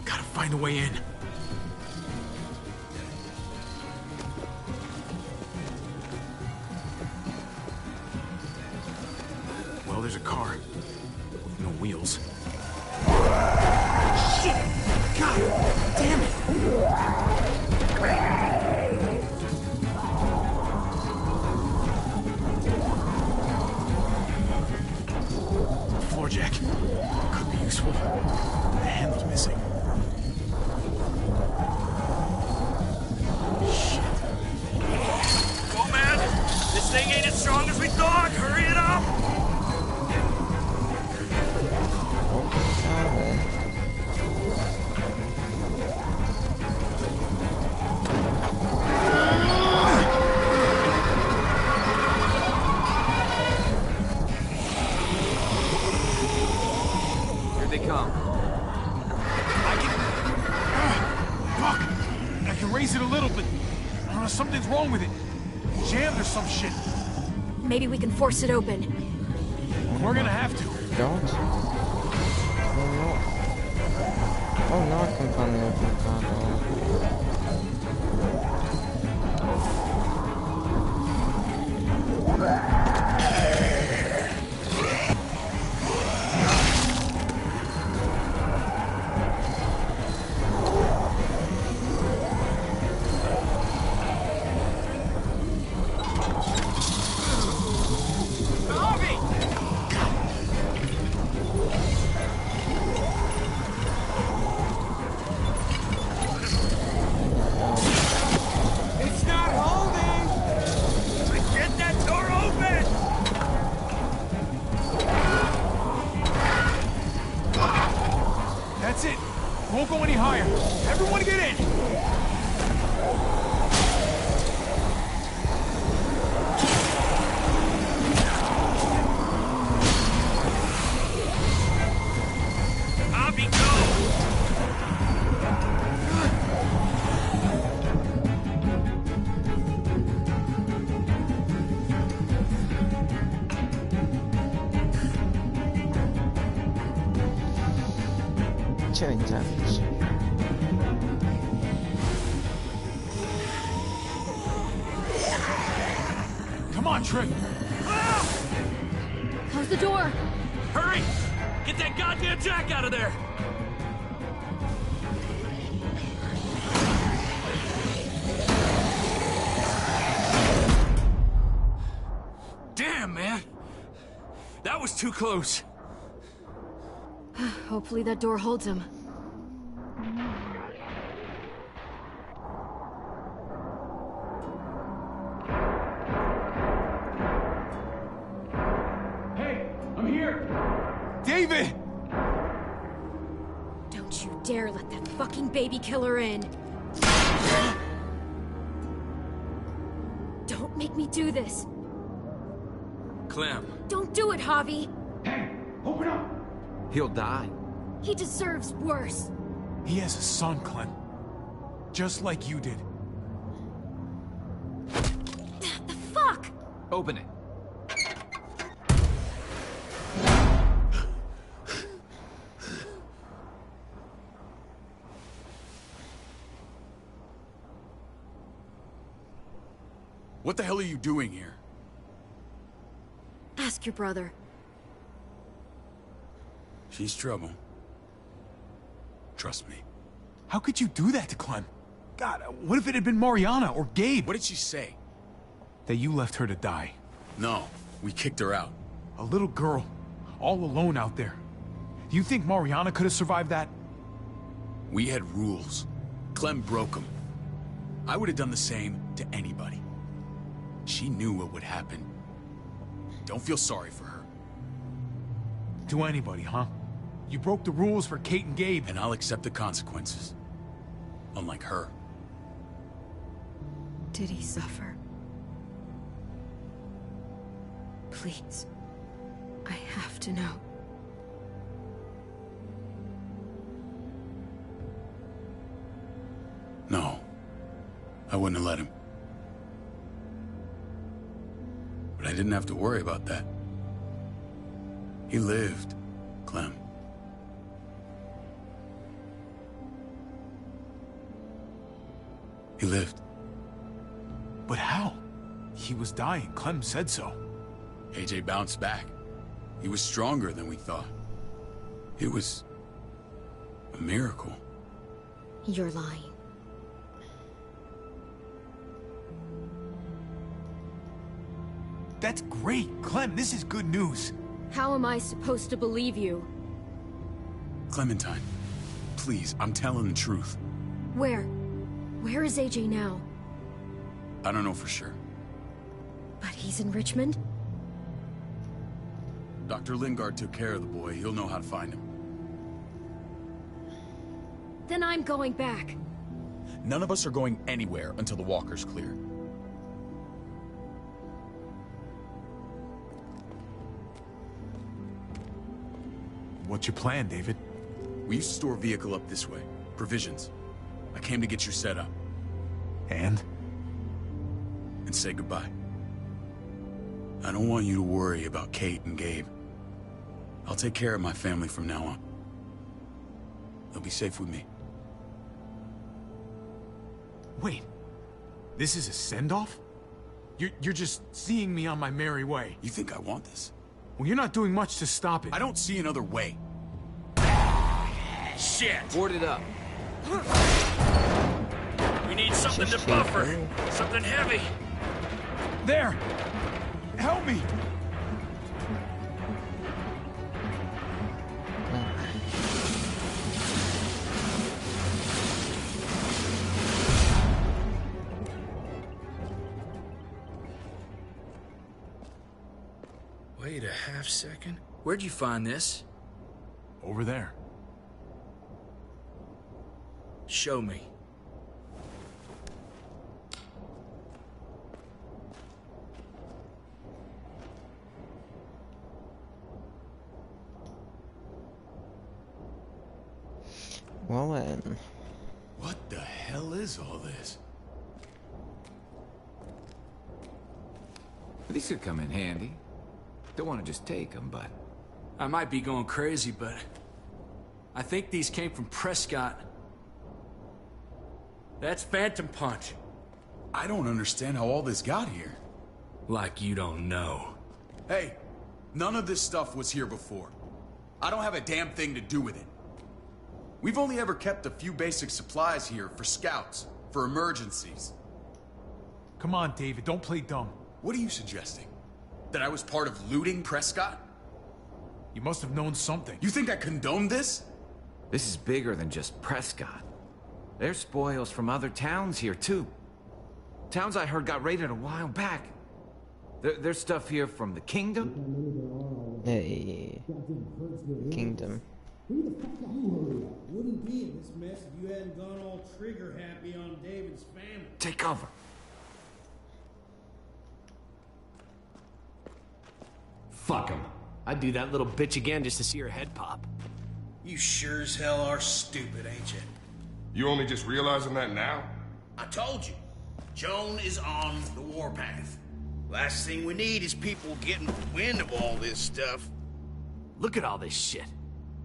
Gotta find a way in. Well, there's a car. With no wheels. Shit! God damn it! Floor jack. Could be useful. The handle's missing. Shit. Go, man! This thing ain't as strong as we thought! Hurry it up! Here they come. Fuck! I can raise it a little, but I don't know, something's wrong with it. Jammed or some shit. Maybe we can force it open. We're gonna have to. God. Oh no, I can finally open the car door. Won't go any higher. Everyone get in! Abby, go! Chilling damage. Come on, Trick! Close the door! Hurry! Get that goddamn jack out of there! Damn, man! That was too close. Hopefully that door holds him. Hey, I'm here! David! Don't you dare let that fucking baby killer in! Don't make me do this! Clem. Don't do it, Javi! Hey, open up! He'll die. He deserves worse. He has a son, Clem. Just like you did. The fuck? Open it. What the hell are you doing here? Ask your brother. She's trouble. Trust me. How could you do that to Clem? God, what if it had been Mariana or Gabe? What did she say? That you left her to die. No, we kicked her out. A little girl, all alone out there. Do you think Mariana could have survived that? We had rules. Clem broke them. I would have done the same to anybody. She knew what would happen. Don't feel sorry for her. To anybody, huh? You broke the rules for Kate and Gabe. And I'll accept the consequences. Unlike her. Did he suffer? Please. I have to know. No. I wouldn't have let him. But I didn't have to worry about that. He lived, Clem. He lived. But how? He was dying. Clem said so. AJ bounced back. He was stronger than we thought. It was a miracle. You're lying. That's great. Clem, this is good news. How am I supposed to believe you? Clementine, please, I'm telling the truth. Where? Where is AJ now? I don't know for sure. But he's in Richmond? Dr. Lingard took care of the boy. He'll know how to find him. Then I'm going back. None of us are going anywhere until the walker's clear. What's your plan, David? We used to store a vehicle up this way. Provisions. I came to get you set up. And? and say goodbye. I don't want you to worry about Kate and Gabe. I'll take care of my family from now on. They'll be safe with me. Wait, this is a send-off? You're just seeing me on my merry way. You think I want this? Well, you're not doing much to stop it. I don't see another way. Shit! Board it up. We need something to buffer. Something heavy. There! Help me! Wait a half second. Where'd you find this? Over there. Show me. Well then. What the hell is all this? These could come in handy. Don't want to just take them, but... I might be going crazy, but... I think these came from Prescott. That's Phantom Punch. I don't understand how all this got here. Like you don't know. Hey, none of this stuff was here before. I don't have a damn thing to do with it. We've only ever kept a few basic supplies here for scouts, for emergencies. Come on, David, don't play dumb. What are you suggesting? That I was part of looting Prescott? You must have known something. You think I condoned this? This is bigger than just Prescott. There's spoils from other towns here, too. Towns I heard got raided a while back. There's stuff here from the Kingdom. Hey. Kingdom. Wouldn't be in this mess if you hadn't gone all trigger happy on David's family. Take cover. Fuck him. I'd do that little bitch again just to see her head pop. You sure as hell are stupid, ain't you? You only just realizing that now? I told you. Joan is on the warpath. Last thing we need is people getting wind of all this stuff. Look at all this shit.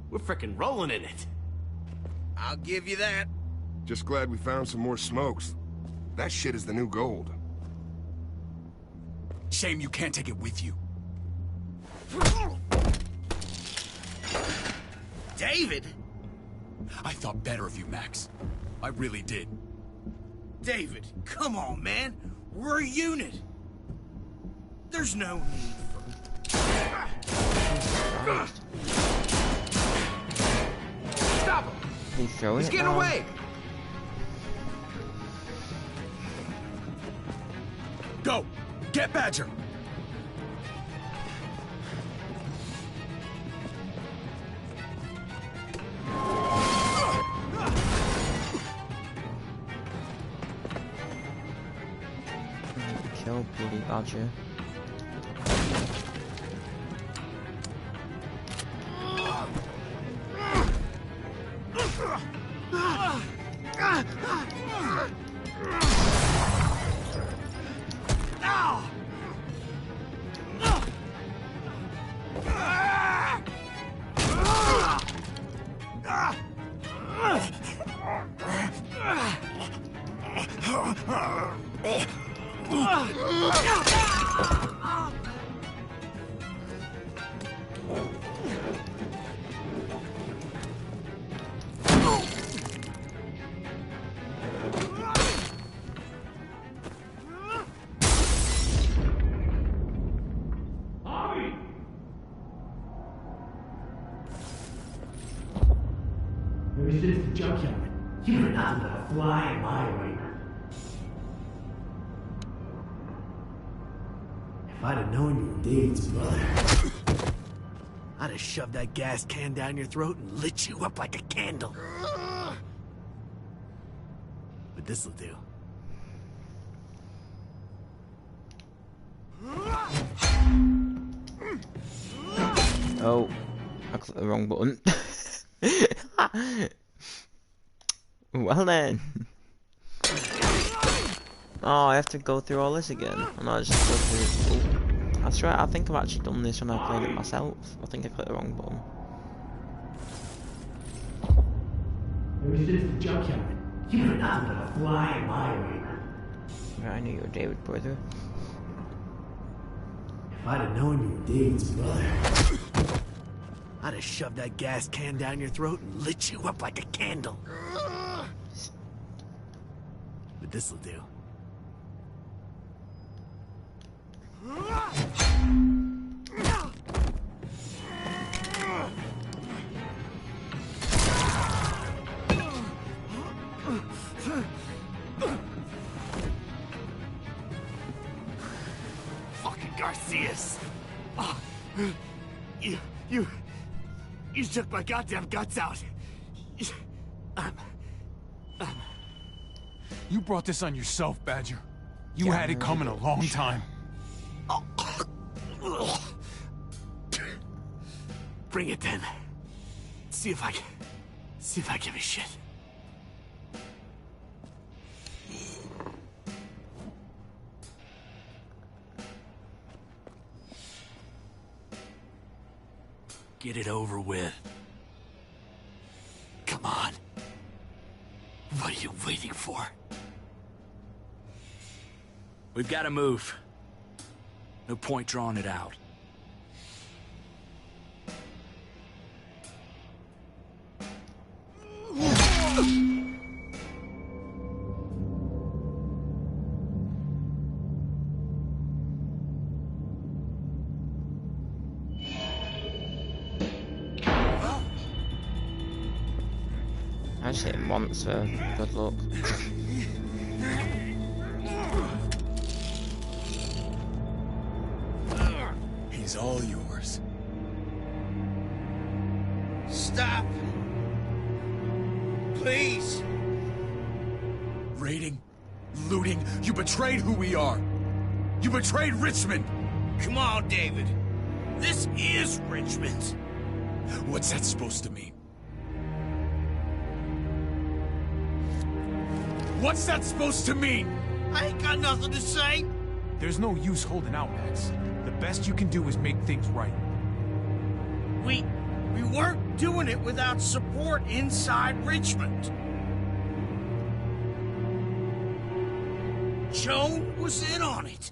We're frickin' rolling in it. I'll give you that. Just glad we found some more smokes. That shit is the new gold. Shame you can't take it with you. David? I thought better of you, Max. I really did. David, come on, man. We're a unit. There's no need for... Stop him! He's getting away! Go! Get Badger! Kill Bloody Badger. Ever since the junkyard, you were nothing but a fly in my ointment. If I'd have known you were David's brother, I'd have shoved that gas can down your throat and lit you up like a candle. But this'll do. Oh, I clicked the wrong button. Well then. Oh, I have to go through all this again. I'm not just go through. Oh, that's right. I think I've actually done this when I played it myself. I think I clicked the wrong button. There's just a junkyard. You're not gonna fly my way. Right, I knew you were David, brother. If I'd have known you were David's brother, I'd have shoved that gas can down your throat and lit you up like a candle. But this'll do. Fucking Garcias! Oh, you took my goddamn guts out. You brought this on yourself, Badger. You had it coming a long time. Bring it then. See if I give a shit. Get it over with. Come on. What are you waiting for? We've got to move. No point drawing it out. I just hit him once, so good luck. He's all yours. Stop! Please! Raiding, looting, you betrayed who we are. You betrayed Richmond. Come on, David. This is Richmond. What's that supposed to mean? What's that supposed to mean? I ain't got nothing to say. There's no use holding out, Max. The best you can do is make things right. We weren't doing it without support inside Richmond. Joan was in on it.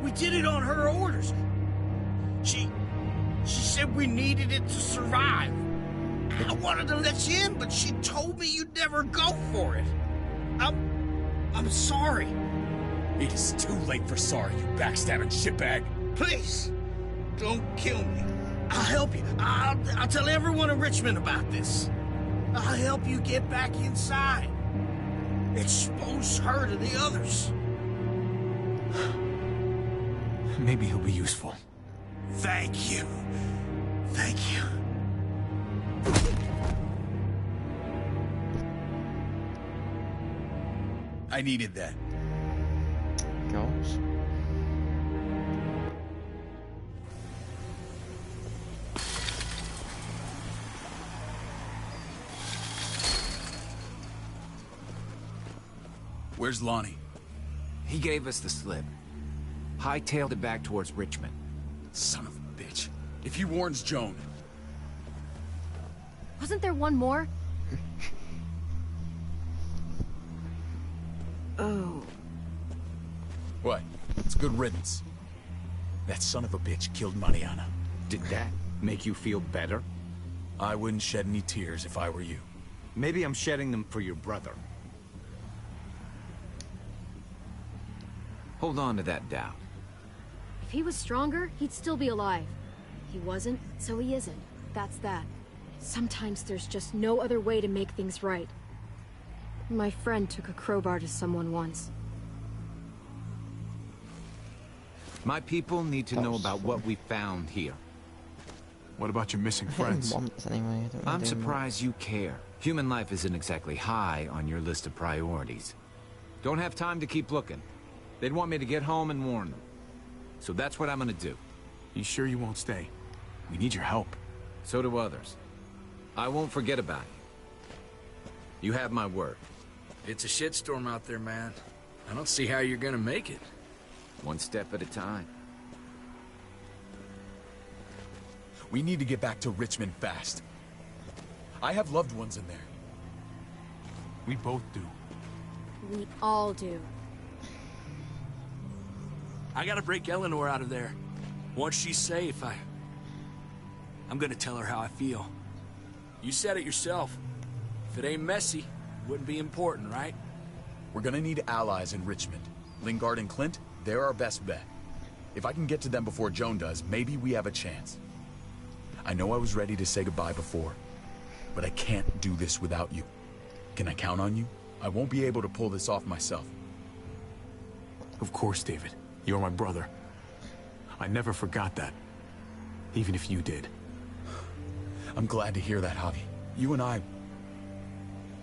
We did it on her orders. She said we needed it to survive. I wanted to let you in, but she told me you'd never go for it. I'm sorry. It is too late for sorry, you backstabbing shitbag. Please, don't kill me. I'll help you. I'll tell everyone in Richmond about this. I'll help you get back inside. Expose her to the others. Maybe he'll be useful. Thank you. Thank you. I needed that. Gosh. Where's Lonnie? He gave us the slip. Hightailed it back towards Richmond. Son of a bitch. If he warns Joan... Wasn't there one more? Oh. What? It's good riddance. That son of a bitch killed Mariana. Did that make you feel better? I wouldn't shed any tears if I were you. Maybe I'm shedding them for your brother. Hold on to that doubt. If he was stronger, he'd still be alive. He wasn't, so he isn't. That's that. Sometimes there's just no other way to make things right. My friend took a crowbar to someone once. My people need to know about what we found here. What about your missing friends? Anyway, I'm surprised you care. Human life isn't exactly high on your list of priorities. Don't have time to keep looking. They'd want me to get home and warn them. So that's what I'm gonna do. You sure you won't stay? We need your help. So do others. I won't forget about you. You have my word. It's a shitstorm out there, man. I don't see how you're gonna make it. One step at a time. We need to get back to Richmond fast. I have loved ones in there. We both do. We all do. I gotta break Eleanor out of there. Once she's safe, I'm gonna tell her how I feel. You said it yourself. If it ain't messy, it wouldn't be important, right? We're gonna need allies in Richmond. Lingard and Clint, they're our best bet. If I can get to them before Joan does, maybe we have a chance. I know I was ready to say goodbye before, but I can't do this without you. Can I count on you? I won't be able to pull this off myself. Of course, David. You're my brother. I never forgot that. Even if you did. I'm glad to hear that, Javi. You and I...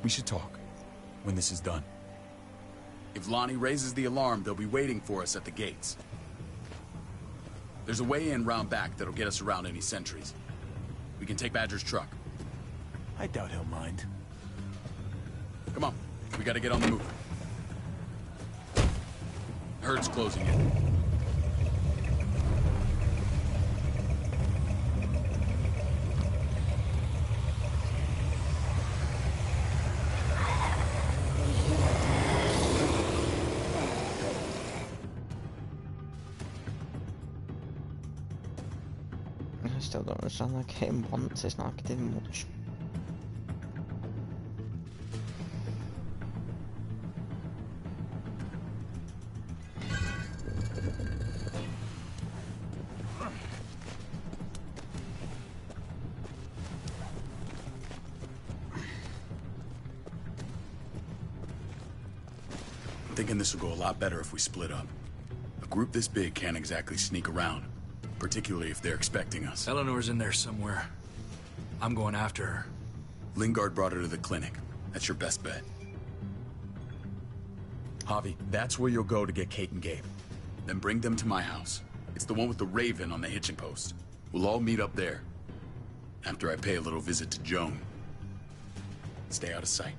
we should talk when this is done. If Lonnie raises the alarm, they'll be waiting for us at the gates. There's a way in round back that'll get us around any sentries. We can take Badger's truck. I doubt he'll mind. Come on, we gotta get on the move. Herd's closing in. I still don't understand. Like, hit him once, it's not like I did much. I'm thinking this will go a lot better if we split up. A group this big can't exactly sneak around, particularly if they're expecting us. Eleanor's in there somewhere. I'm going after her. Lingard brought her to the clinic. That's your best bet. Javi, that's where you'll go to get Kate and Gabe. Then bring them to my house. It's the one with the Raven on the hitching post. We'll all meet up there. After I pay a little visit to Joan. Stay out of sight.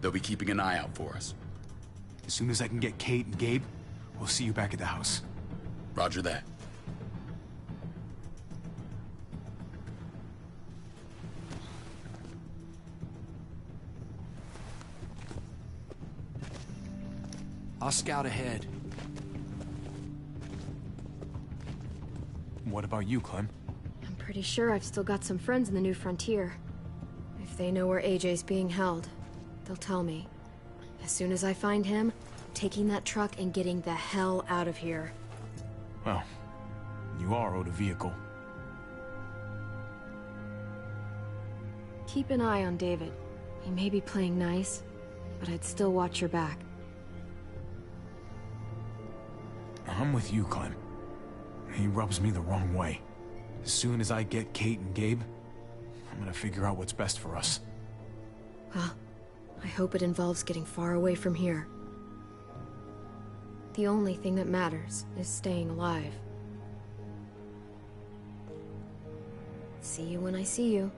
They'll be keeping an eye out for us. As soon as I can get Kate and Gabe, we'll see you back at the house. Roger that. I'll scout ahead. What about you, Clem? I'm pretty sure I've still got some friends in the New Frontier. If they know where AJ's being held, they'll tell me. As soon as I find him, I'm taking that truck and getting the hell out of here. Well, you are owed a vehicle. Keep an eye on David. He may be playing nice, but I'd still watch your back. I'm with you, Clem. He rubs me the wrong way. As soon as I get Kate and Gabe, I'm gonna figure out what's best for us. Well, I hope it involves getting far away from here. The only thing that matters is staying alive. See you when I see you.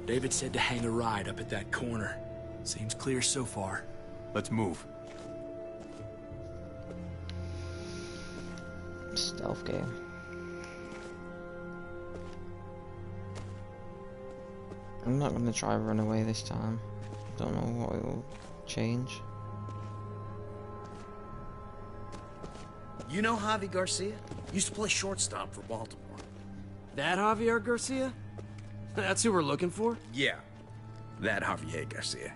David said to hang a ride up at that corner. Seems clear so far. Let's move. Stealth game. I'm not gonna try and run away this time. Don't know what it will change. You know Javi Garcia? Used to play shortstop for Baltimore. That Javier Garcia? That's who we're looking for? Yeah, that Javier Garcia.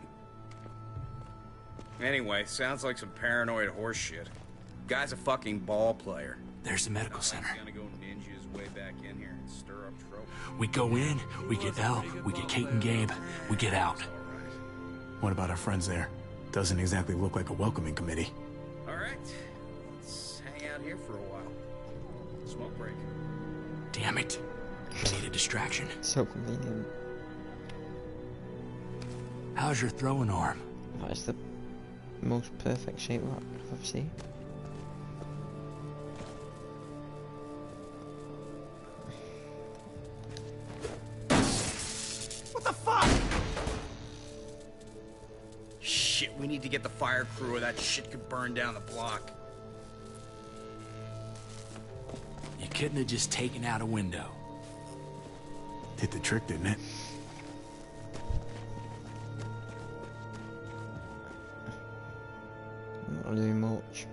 Anyway, sounds like some paranoid horse shit. Guy's a fucking ball player. There's the medical center. He's gonna go ninja his way back in here and stir up trouble. We go in, we get Elle, we get Kate and Gabe, we get out. What about our friends there? Doesn't exactly look like a welcoming committee. All right, let's hang out here for a while. Smoke break. Damn it. We need a distraction. So convenient. How's your throwing arm? That is the most perfect shape I've ever seen. What the fuck? need to get the fire crew or that shit could burn down the block. You couldn't have just taken out a window. Did the trick, didn't it? Not really much.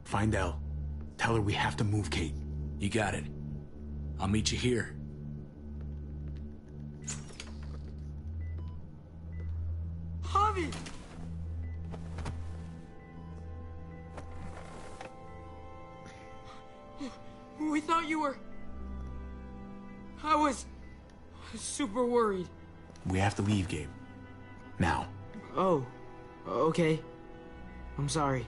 Find Elle. Tell her we have to move Kate. You got it. I'll meet you here. Javi! We thought you were... I was super worried. We have to leave, Gabe. Now. Oh, okay. I'm sorry.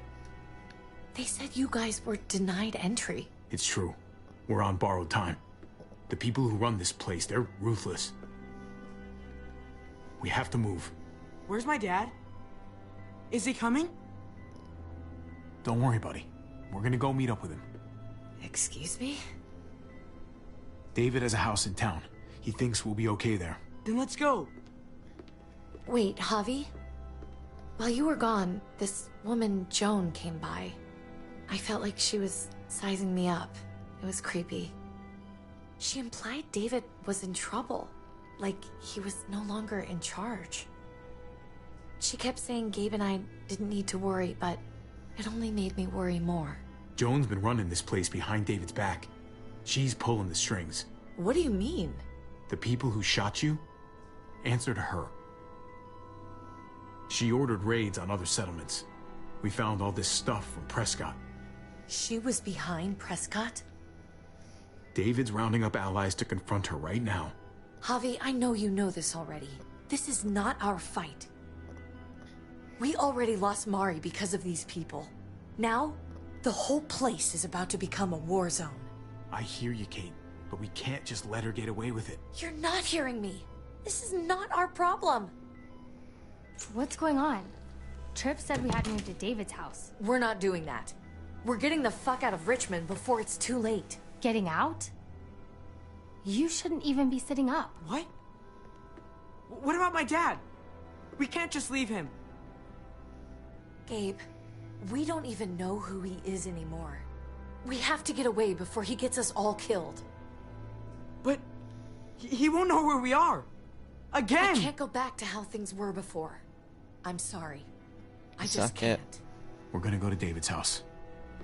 They said you guys were denied entry. It's true. We're on borrowed time. The people who run this place, they're ruthless. We have to move. Where's my dad? Is he coming? Don't worry, buddy. We're gonna go meet up with him. Excuse me? David has a house in town. He thinks we'll be okay there. Then let's go. Wait, Javi? While you were gone, this woman, Joan, came by. I felt like she was sizing me up. It was creepy. She implied David was in trouble. Like he was no longer in charge. She kept saying Gabe and I didn't need to worry, but it only made me worry more. Joan's been running this place behind David's back. She's pulling the strings. What do you mean? The people who shot you answer to her. She ordered raids on other settlements. We found all this stuff from Prescott. She was behind Prescott? David's rounding up allies to confront her right now. Javi, I know you know this already. This is not our fight. We already lost Mari because of these people. Now, the whole place is about to become a war zone. I hear you, Kate, but we can't just let her get away with it. You're not hearing me. This is not our problem. What's going on? Tripp said we had to move to David's house. We're not doing that. We're getting the fuck out of Richmond before it's too late. Getting out? You shouldn't even be sitting up. What? What about my dad? We can't just leave him. Gabe, we don't even know who he is anymore. We have to get away before he gets us all killed. But he won't know where we are. Again! I can't go back to how things were before. I'm sorry. I just can't. We're gonna go to David's house.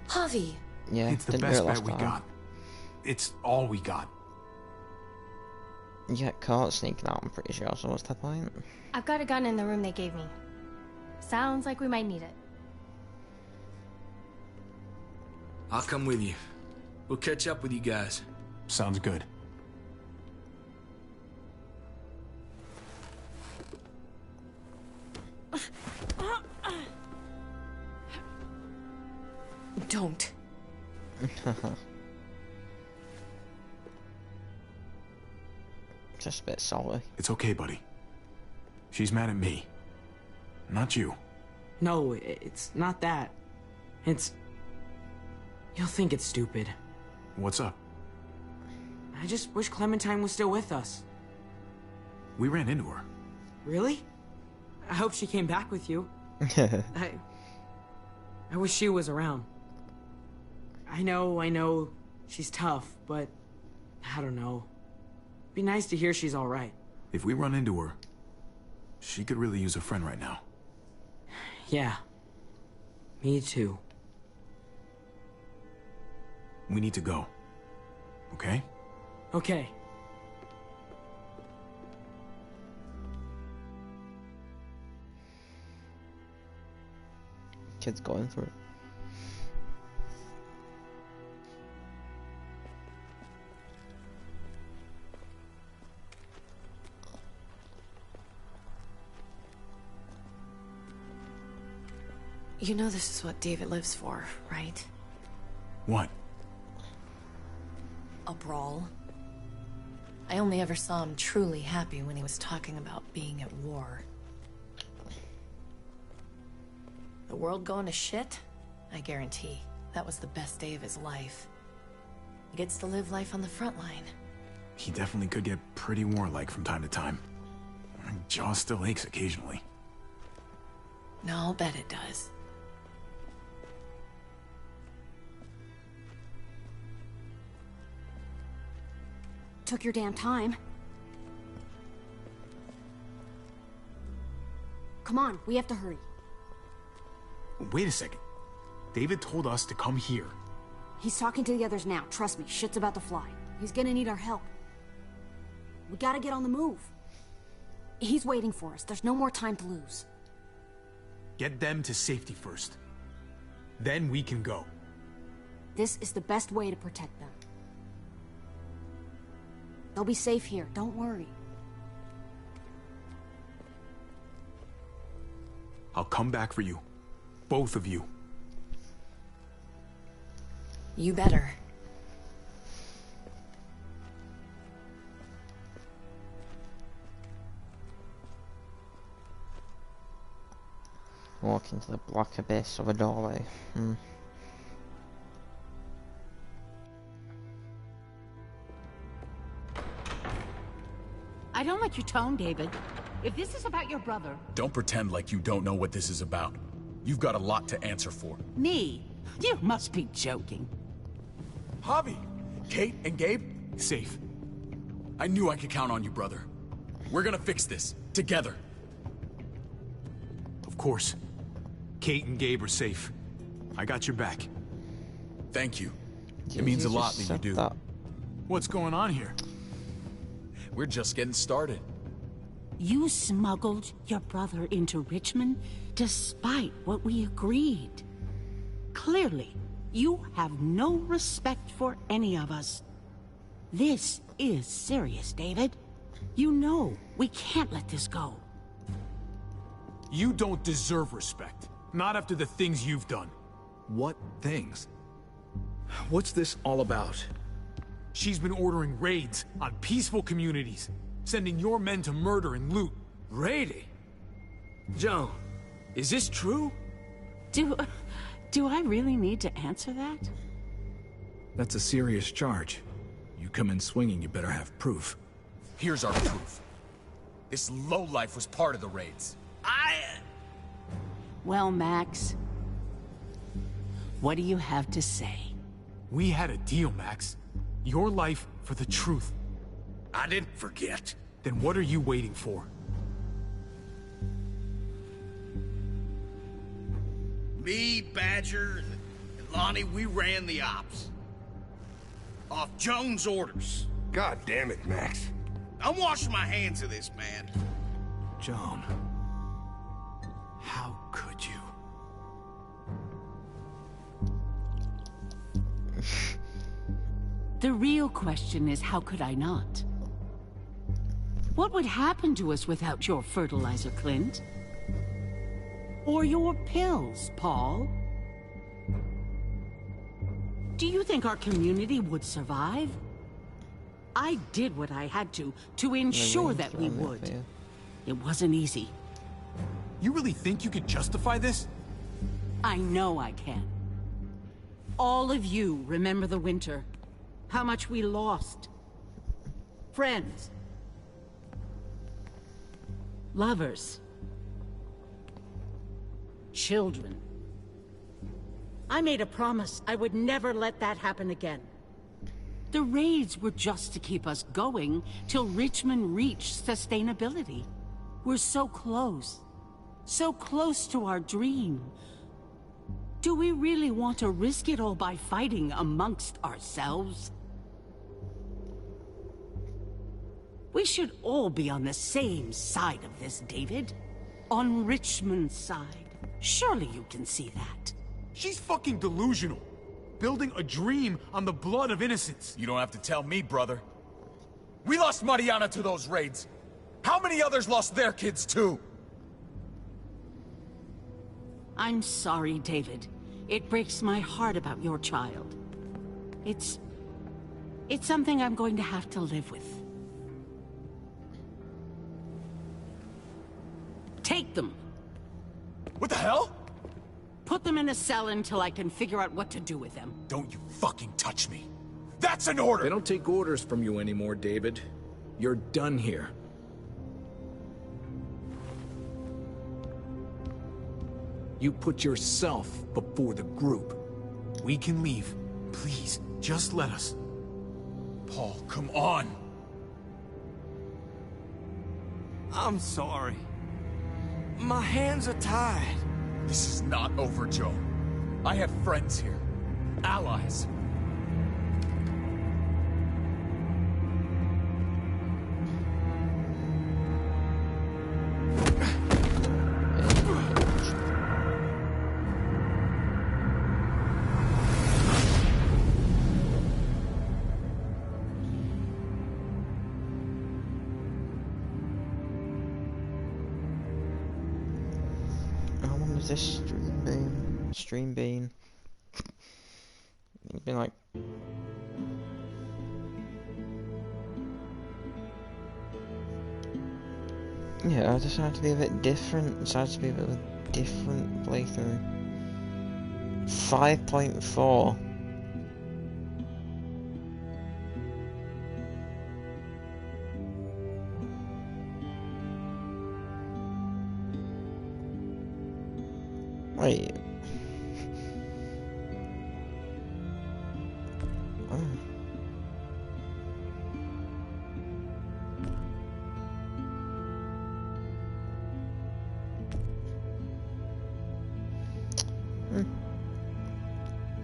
Javi! Yeah, it's the didn't best do it bet last we time. got. It's all we got. You get caught sneaking out, I'm pretty sure, so what's the point? I've got a gun in the room they gave me. Sounds like we might need it. I'll come with you. We'll catch up with you guys. Sounds good. Don't. Just a bit salty. It's okay, buddy. She's mad at me. Not you. No, it's not that. It's... You'll think it's stupid. What's up? I just wish Clementine was still with us. We ran into her. Really? I hope she came back with you. I wish she was around. I know, she's tough, but I don't know. Be nice to hear she's all right. If we run into her, she could really use a friend right now. Yeah. Me too. We need to go. Okay? Okay. Kid's going through it. You know this is what David lives for, right? What? A brawl. I only ever saw him truly happy when he was talking about being at war. The world going to shit? I guarantee that was the best day of his life. He gets to live life on the front line. He definitely could get pretty warlike from time to time. My jaw still aches occasionally. No, I'll bet it does. Took your damn time. Come on, we have to hurry. Wait a second. David told us to come here. He's talking to the others now. Trust me, shit's about to fly. He's gonna need our help. We gotta get on the move. He's waiting for us. There's no more time to lose. Get them to safety first. Then we can go. This is the best way to protect them. They'll be safe here, don't worry. I'll come back for you. Both of you. You better. Walk into the black abyss of a doorway. I don't like your tone, David. If this is about your brother... Don't pretend like you don't know what this is about. You've got a lot to answer for. Me? You must be joking. Javi, Kate and Gabe, safe. I knew I could count on you, brother. We're gonna fix this, together. Of course. Kate and Gabe are safe. I got your back. Thank you. It means a lot that you do. What's going on here? We're just getting started. You smuggled your brother into Richmond despite what we agreed. Clearly, you have no respect for any of us. This is serious, David. You know we can't let this go. You don't deserve respect. Not after the things you've done. What things? What's this all about? She's been ordering raids on peaceful communities, sending your men to murder and loot. Raiding? Joan, is this true? Do I really need to answer that? That's a serious charge. You come in swinging, you better have proof. Here's our proof. This lowlife was part of the raids. Well, Max, what do you have to say? We had a deal, Max. Your life for the truth. I didn't forget. Then what are you waiting for? Me, Badger, and Lonnie, we ran the ops. Off Joan's orders. God damn it, Max. I'm washing my hands of this, man. Joan. How could you? The real question is, how could I not? What would happen to us without your fertilizer, Clint? Or your pills, Paul? Do you think our community would survive? I did what I had to ensure that we would. It wasn't easy. You really think you could justify this? I know I can. All of you remember the winter. How much we lost. Friends. Lovers. Children. I made a promise I would never let that happen again. The raids were just to keep us going till Richmond reached sustainability. We're so close to our dream. Do we really want to risk it all by fighting amongst ourselves? We should all be on the same side of this, David. On Richmond's side. Surely you can see that. She's fucking delusional. Building a dream on the blood of innocents. You don't have to tell me, brother. We lost Mariana to those raids. How many others lost their kids too? I'm sorry, David. It breaks my heart about your child. It's something I'm going to have to live with. Take them. What the hell? Put put them in a cell until I can figure out what to do with them. Don't you fucking touch me. That's an order! They don't take orders from you anymore, David. You're done here. You put yourself before the group. We can leave. Please, just let us. Paul, come on! I'm sorry. My hands are tied. This is not over, Joe. I have friends here. Allies. This stream bean. It's been like yeah, I decided to be a bit different. Decided to be a bit of a different playthrough. 5.4. Wait. Oh.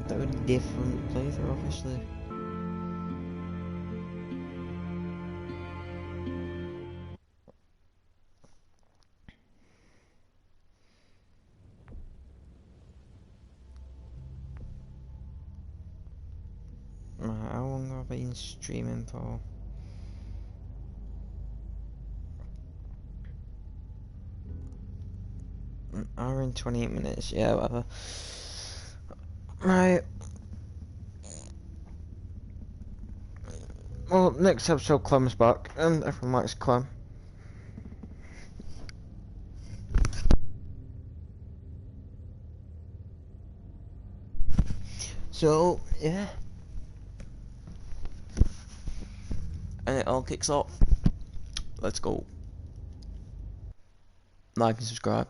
That would be different playthrough, obviously. How long have I been streaming for? An hour and 28 minutes, yeah, whatever. Right. Well, next episode Clem's back, and everyone likes Clem. So, yeah. And it all kicks off. Let's go. Like and subscribe.